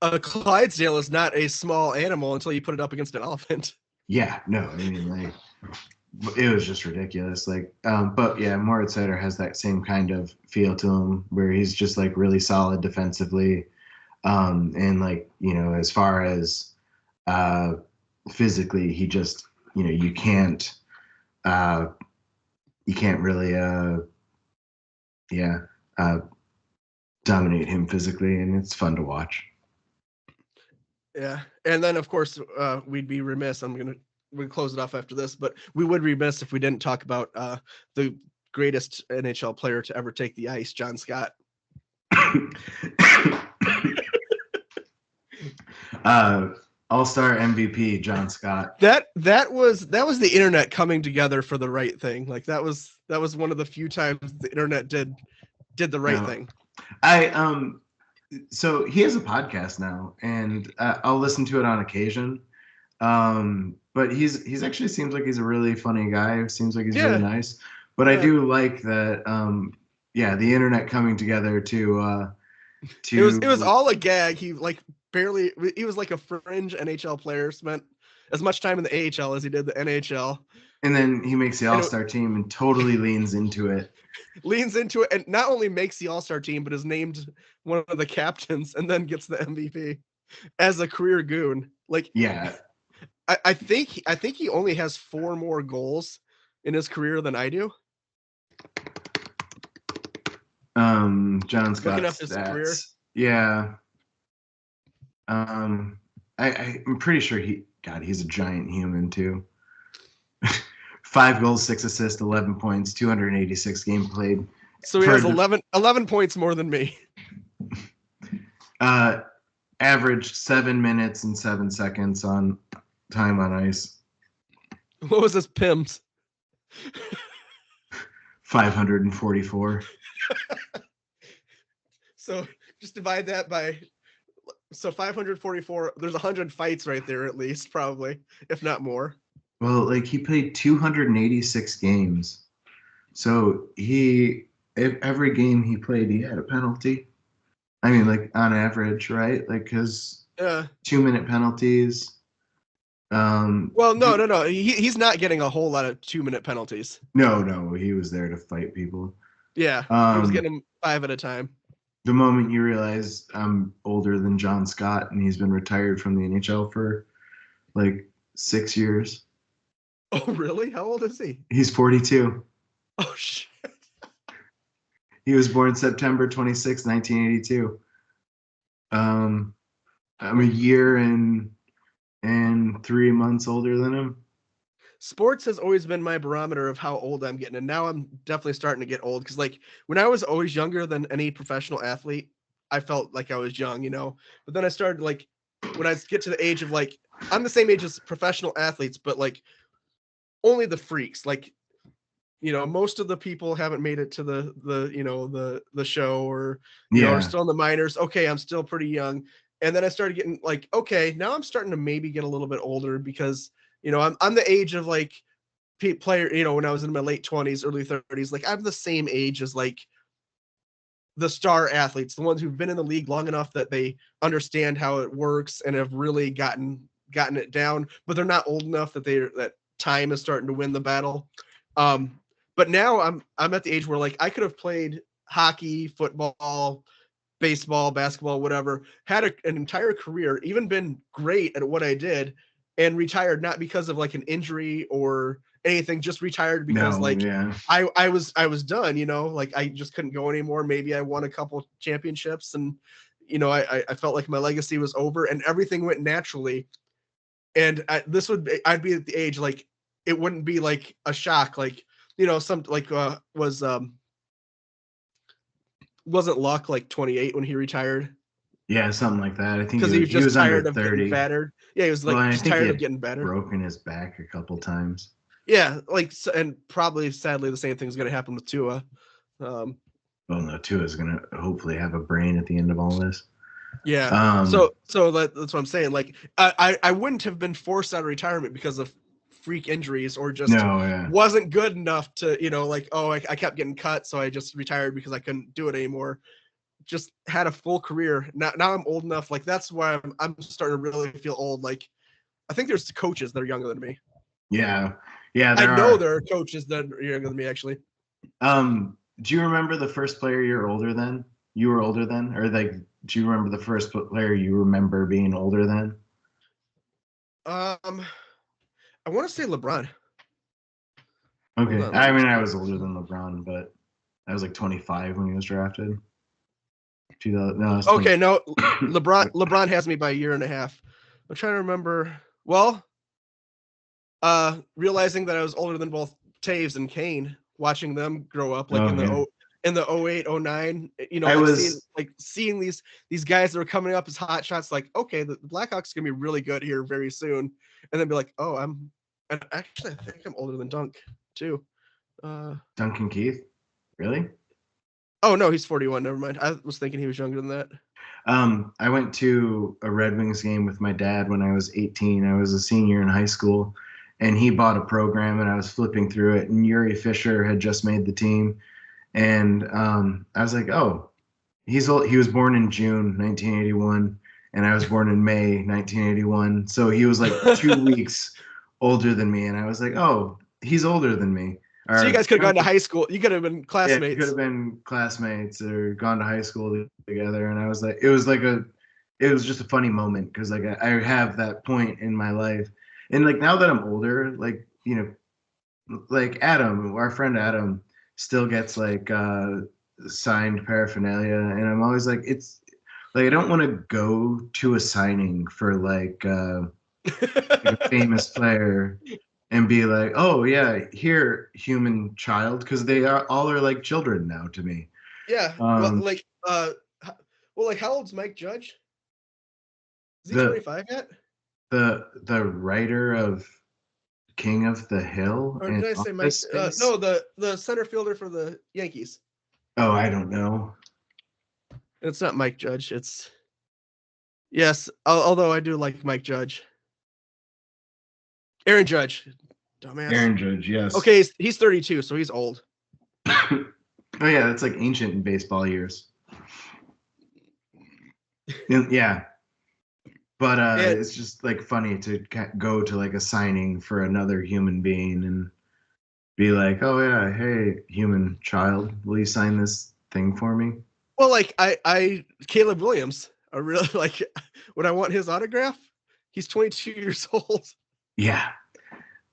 a Clydesdale is not a small animal until you put it up against an elephant. Yeah, no, I mean, like, it was just ridiculous. Like, but yeah, Moritz Seider has that same kind of feel to him, where he's just like really solid defensively, and like, you know, as far as physically, he just, you know, you can't really dominate him physically, and it's fun to watch. Yeah, and then of course we'd be remiss. We'll close it off after this, but we would be remiss if we didn't talk about the greatest NHL player to ever take the ice, John Scott. All-star MVP John Scott. That was the internet coming together for the right thing. Like that was one of the few times the internet did the right thing. So he has a podcast now, and I'll listen to it on occasion. But he's actually seems like he's a really funny guy. Seems like he's really nice. But I do like that. The internet coming together to. It was all a gag. He was like a fringe NHL player. Spent as much time in the AHL as he did the NHL. And then he makes the All-Star team and totally leans into it. Leans into it and not only makes the All-Star team, but is named one of the captains and then gets the MVP as a career goon. Like, yeah, I think he only has 4 more goals in his career than I do. John Scott's Looking up his stats. career. Yeah. I'm pretty sure he's a giant human too. 5 goals, 6 assists, 11 points, 286 games played. So he has 11 points more than me. Averaged 7 minutes and 7 seconds on time on ice. What was his PIMS? 544. So just divide that by 544. There's 100 fights right there at least, probably, if not more. Well, like he played 286 games. So every game he played, he had a penalty. I mean, like on average, right? Like his 2-minute penalties. Well, no. He's not getting a whole lot of 2-minute penalties. No, he was there to fight people. Yeah, he was getting them 5 at a time. The moment you realize I'm older than John Scott and he's been retired from the NHL for like 6 years. Oh, really? How old is he? He's 42. Oh, shit. He was born September 26, 1982. I'm a year and 3 months older than him. Sports has always been my barometer of how old I'm getting, and now I'm definitely starting to get old because, like, when I was always younger than any professional athlete, I felt like I was young, But then I started, like, when I get to the age of, like, I'm the same age as professional athletes, but, like, only the freaks. Like, most of the people haven't made it to the show or are still in the minors. Okay, I'm still pretty young. And then I started getting like, okay, now I'm starting to maybe get a little bit older because I'm the age of like player, when I was in my late 20s, early 30s, like I'm the same age as like the star athletes, the ones who've been in the league long enough that they understand how it works and have really gotten it down, but they're not old enough that time is starting to win the battle. But now I'm at the age where like I could have played hockey, football, baseball, basketball, whatever, had an entire career, even been great at what I did, and retired not because of like an injury or anything, just retired because I was done, like I just couldn't go anymore. Maybe I won a couple championships and I felt like my legacy was over and everything went naturally. And I'd be at the age like it wouldn't be like a shock, like some like wasn't Luck like 28 when he retired? Yeah, something like that. I think because he was just tired of 30. getting battered. Yeah, he was like just tired of getting battered. Broken his back a couple times. Yeah, like and probably sadly the same thing's going to happen with Tua. Well, no, Tua's going to hopefully have a brain at the end of all this. Yeah. So that's what I'm saying. Like I wouldn't have been forced out of retirement because of freak injuries or just wasn't good enough to, like, oh, I kept getting cut, so I just retired because I couldn't do it anymore. Just had a full career. Now I'm old enough. Like that's why I'm starting to really feel old. Like I think there's coaches that are younger than me. Yeah. I know there are coaches that are younger than me actually. Do you remember the first player you were older than, or like do you remember the first player you remember being older than? I want to say LeBron. Okay. I mean, I was older than LeBron, but I was like 25 when he was drafted. Okay, no, LeBron has me by a year and a half. I'm trying to remember. Well, realizing that I was older than both Taves and Kane, watching them grow up, like in the 08, 09, seeing these guys that are coming up as hot shots, like, okay, the Blackhawks are gonna be really good here very soon, and then be like, oh, and actually I think I'm older than Dunk too. Duncan Keith, really? Oh no, he's 41. Never mind. I was thinking he was younger than that. I went to a Red Wings game with my dad when I was 18. I was a senior in high school, and he bought a program, and I was flipping through it, and Yuri Fisher had just made the team, and I was like, oh, he's old. He was born in June 1981, and I was born in May 1981, so he was like 2 weeks older than me, and I was like, oh, he's older than me. So you guys could have gone to high school. You could have been classmates. Yeah, we could have been classmates or gone to high school together. And I was like, it was just a funny moment because like I have that point in my life, and like now that I'm older, like like Adam, our friend Adam, still gets like signed paraphernalia, and I'm always like, it's like I don't want to go to a signing for like a famous player and be like, oh yeah, here, human child, because they are all are like children now to me. Yeah. Well, like how old's Mike Judge? Is he 25 yet? The writer of King of the Hill. Or did I say Mike? No, the center fielder for the Yankees. Oh, I don't know. It's not Mike Judge. It's yes, although I do like Mike Judge. Aaron Judge, dumbass. Aaron Judge, yes. Okay, he's 32, so he's old. Oh yeah, that's like ancient in baseball years. Yeah. But it's just like funny to go to like a signing for another human being and be like, oh yeah, hey, human child, will you sign this thing for me? Well, like I Caleb Williams, I really like when I want his autograph. He's 22 years old. Yeah.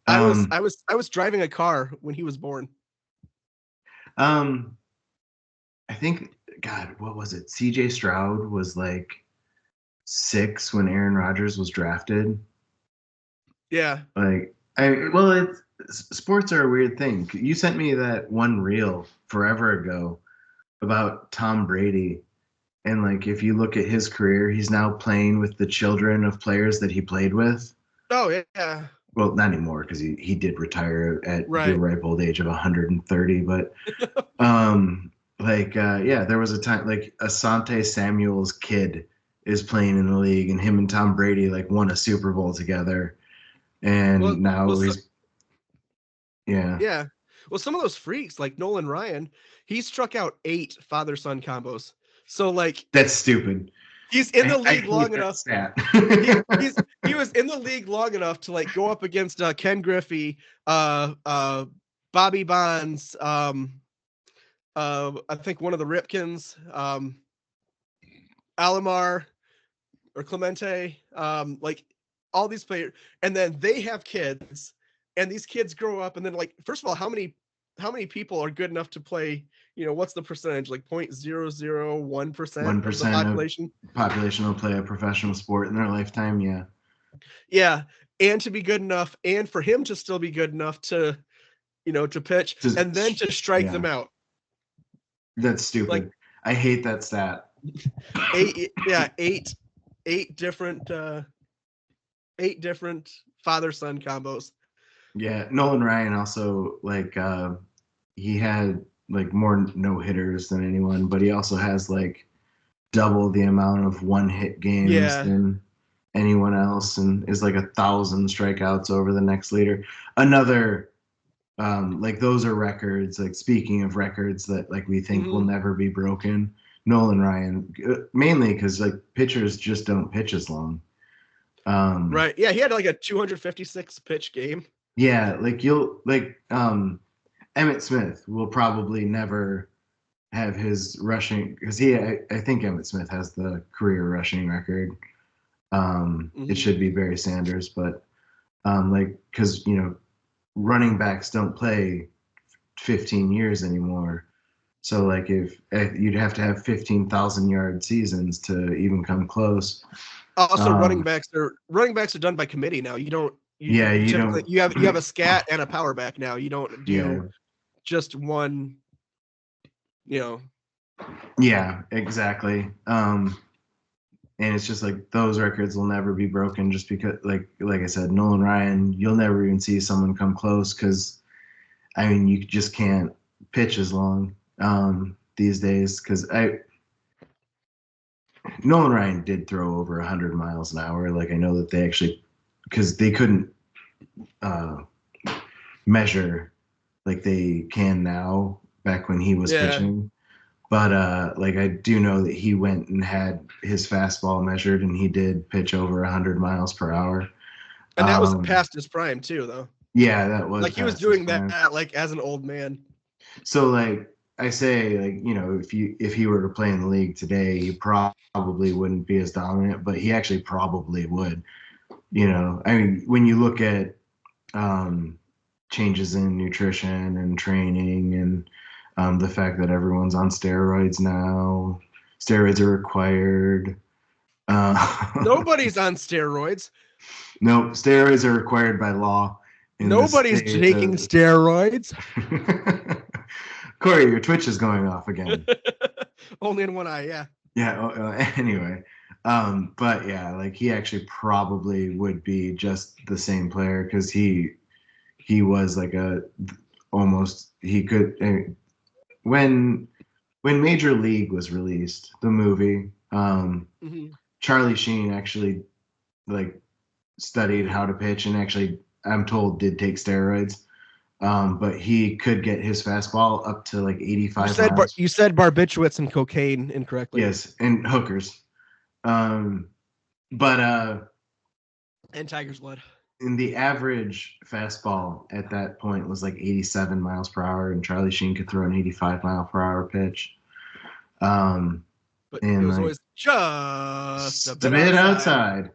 I was driving a car when he was born. I think, God, what was it? CJ Stroud was like 6 when Aaron Rodgers was drafted. Yeah. Like, sports are a weird thing. You sent me that one reel forever ago about Tom Brady. And like, if you look at his career, he's now playing with the children of players that he played with. Oh yeah. Well, not anymore because he did retire at the ripe old age of 130. But there was a time like Asante Samuel's kid is playing in the league, and him and Tom Brady like won a Super Bowl together, and yeah. Well, some of those freaks like Nolan Ryan, he struck out 8 father-son combos. So like that's stupid. He's in the league long enough. He was in the league long enough to like go up against Ken Griffey, Bobby Bonds, I think one of the Ripkins, Alomar or Clemente, like all these players, and then they have kids, and these kids grow up, and then like first of all, how many people are good enough to play? What's the percentage? Like 0.001% of the population. Population will play a professional sport in their lifetime. Yeah. Yeah, and to be good enough, and for him to still be good enough to, to pitch, and then to strike them out. That's stupid. Like, I hate that stat. 8 different father-son combos. Yeah, Nolan Ryan also like he had like more no-hitters than anyone, but he also has like double the amount of one-hit games than anyone else, and is like 1,000 strikeouts over the next leader. Another like those are records, like speaking of records that like we think will never be broken. Nolan Ryan, mainly because like pitchers just don't pitch as long. Right. Yeah, he had like a 256 pitch game. Yeah, like Emmitt Smith will probably never have his rushing, because I think Emmitt Smith has the career rushing record. It should be Barry Sanders, but because running backs don't play 15 years anymore, so like if you'd have to have 15,000 yard seasons to even come close. Also, running backs are done by committee now. You don't. You have a scat and a power back now. You don't do just one. Yeah, exactly. And it's just like those records will never be broken, just because like I said, Nolan Ryan, you'll never even see someone come close, because I mean you just can't pitch as long these days, because Nolan Ryan did throw over 100 miles an hour. Like I know that they actually, because they couldn't measure like they can now back when he was pitching. But like I do know that he went and had his fastball measured, and he did pitch over 100 miles per hour. And that was past his prime too, though. Yeah, that was Like he was past his doing prime. that like as an old man. So like I say, like, you know, if he were to play in the league today, he probably wouldn't be as dominant, but he actually probably would. You know, I mean, when you look at changes in nutrition and training and the fact that everyone's on steroids now, steroids are required. Nobody's on steroids. No, steroids are required by law in the Nobody's state taking of... steroids. Corey, your Twitch is going off again. Only in one eye, yeah. Yeah. Anyway, but yeah, like he actually probably would be just the same player because he was like a almost he could when Major League was released, the movie, Charlie Sheen actually like studied how to pitch and actually, I'm told, did take steroids. But he could get his fastball up to like 85 miles. You said barbiturates and cocaine incorrectly. Yes, and hookers. But and tiger's blood. In the average fastball at that point was like 87 miles per hour, and Charlie Sheen could throw an 85-mile-per-hour pitch. But it was like, always just a bit outside.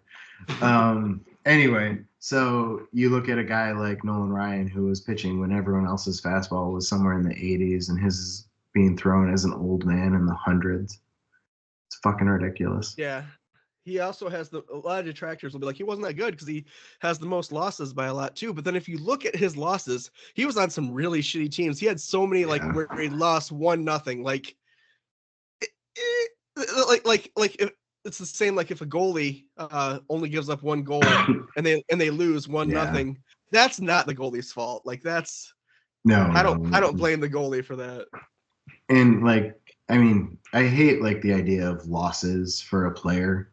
Anyway, so you look at a guy like Nolan Ryan, who was pitching when everyone else's fastball was somewhere in the 80s, and his is being thrown as an old man in the hundreds. It's fucking ridiculous. Yeah. He also has a lot of detractors will be like, he wasn't that good because he has the most losses by a lot too. But then if you look at his losses, he was on some really shitty teams. He had so many like where he lost 1-0. Like if it's the same like if a goalie only gives up one goal and they lose 1-0, that's not the goalie's fault. Like that's I don't blame the goalie for that. And like, I mean, I hate like the idea of losses for a player.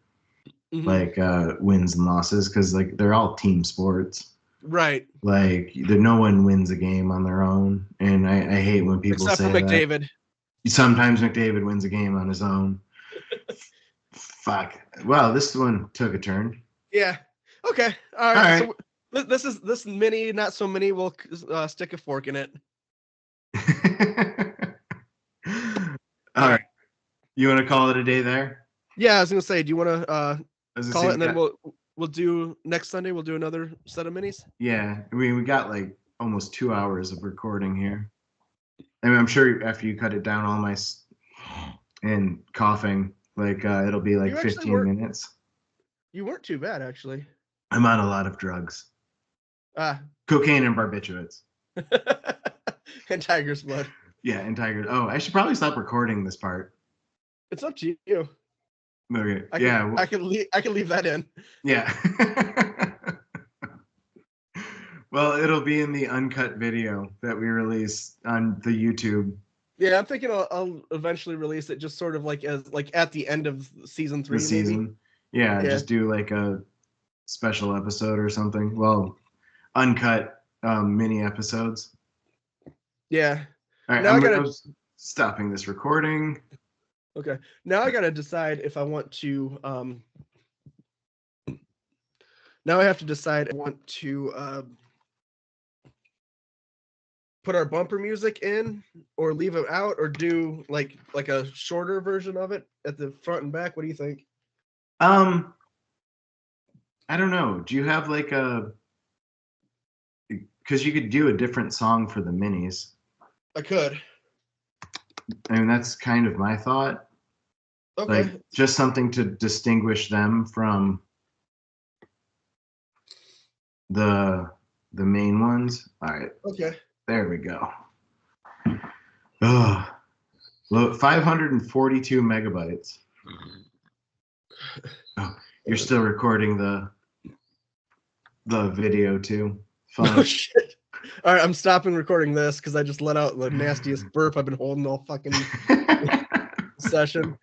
Like wins and losses, because like they're all team sports, right? Like no one wins a game on their own, and I hate when people Except say for McDavid. That. Sometimes McDavid wins a game on his own. Fuck. Well, this one took a turn. Yeah. Okay. All right. So this mini, not so mini. We'll stick a fork in it. All right. You want to call it a day there? Yeah, I was gonna say. Do you want to call it, and then we'll do next Sunday. We'll do another set of minis. Yeah, I mean we got like almost 2 hours of recording here. I mean, I'm sure after you cut it down, all my and coughing, like it'll be like 15 minutes. You weren't too bad, actually. I'm on a lot of drugs. Cocaine and barbiturates. And tiger's blood. Yeah, and tiger. Oh, I should probably stop recording this part. It's up to you. Okay. I can leave that in. Yeah. Well, it'll be in the uncut video that we release on the YouTube. Yeah, I'm thinking I'll eventually release it just sort of like as like at the end of season 3. The season. Yeah, just do like a special episode or something. Well, uncut mini episodes. Yeah. All right, I'm stopping this recording. Okay. Now I gotta decide if I want to. Now I have to decide if I want to put our bumper music in, or leave it out, or do like a shorter version of it at the front and back. What do you think? I don't know. Do you have like a? Because you could do a different song for the minis. I could. I mean, that's kind of my thought. Okay. Like just something to distinguish them from the main ones. All right. Okay. There we go. Oh, 542 megabytes. Oh, you're still recording the video too. Fun. Oh shit. All right, I'm stopping recording this because I just let out the nastiest burp I've been holding all fucking session.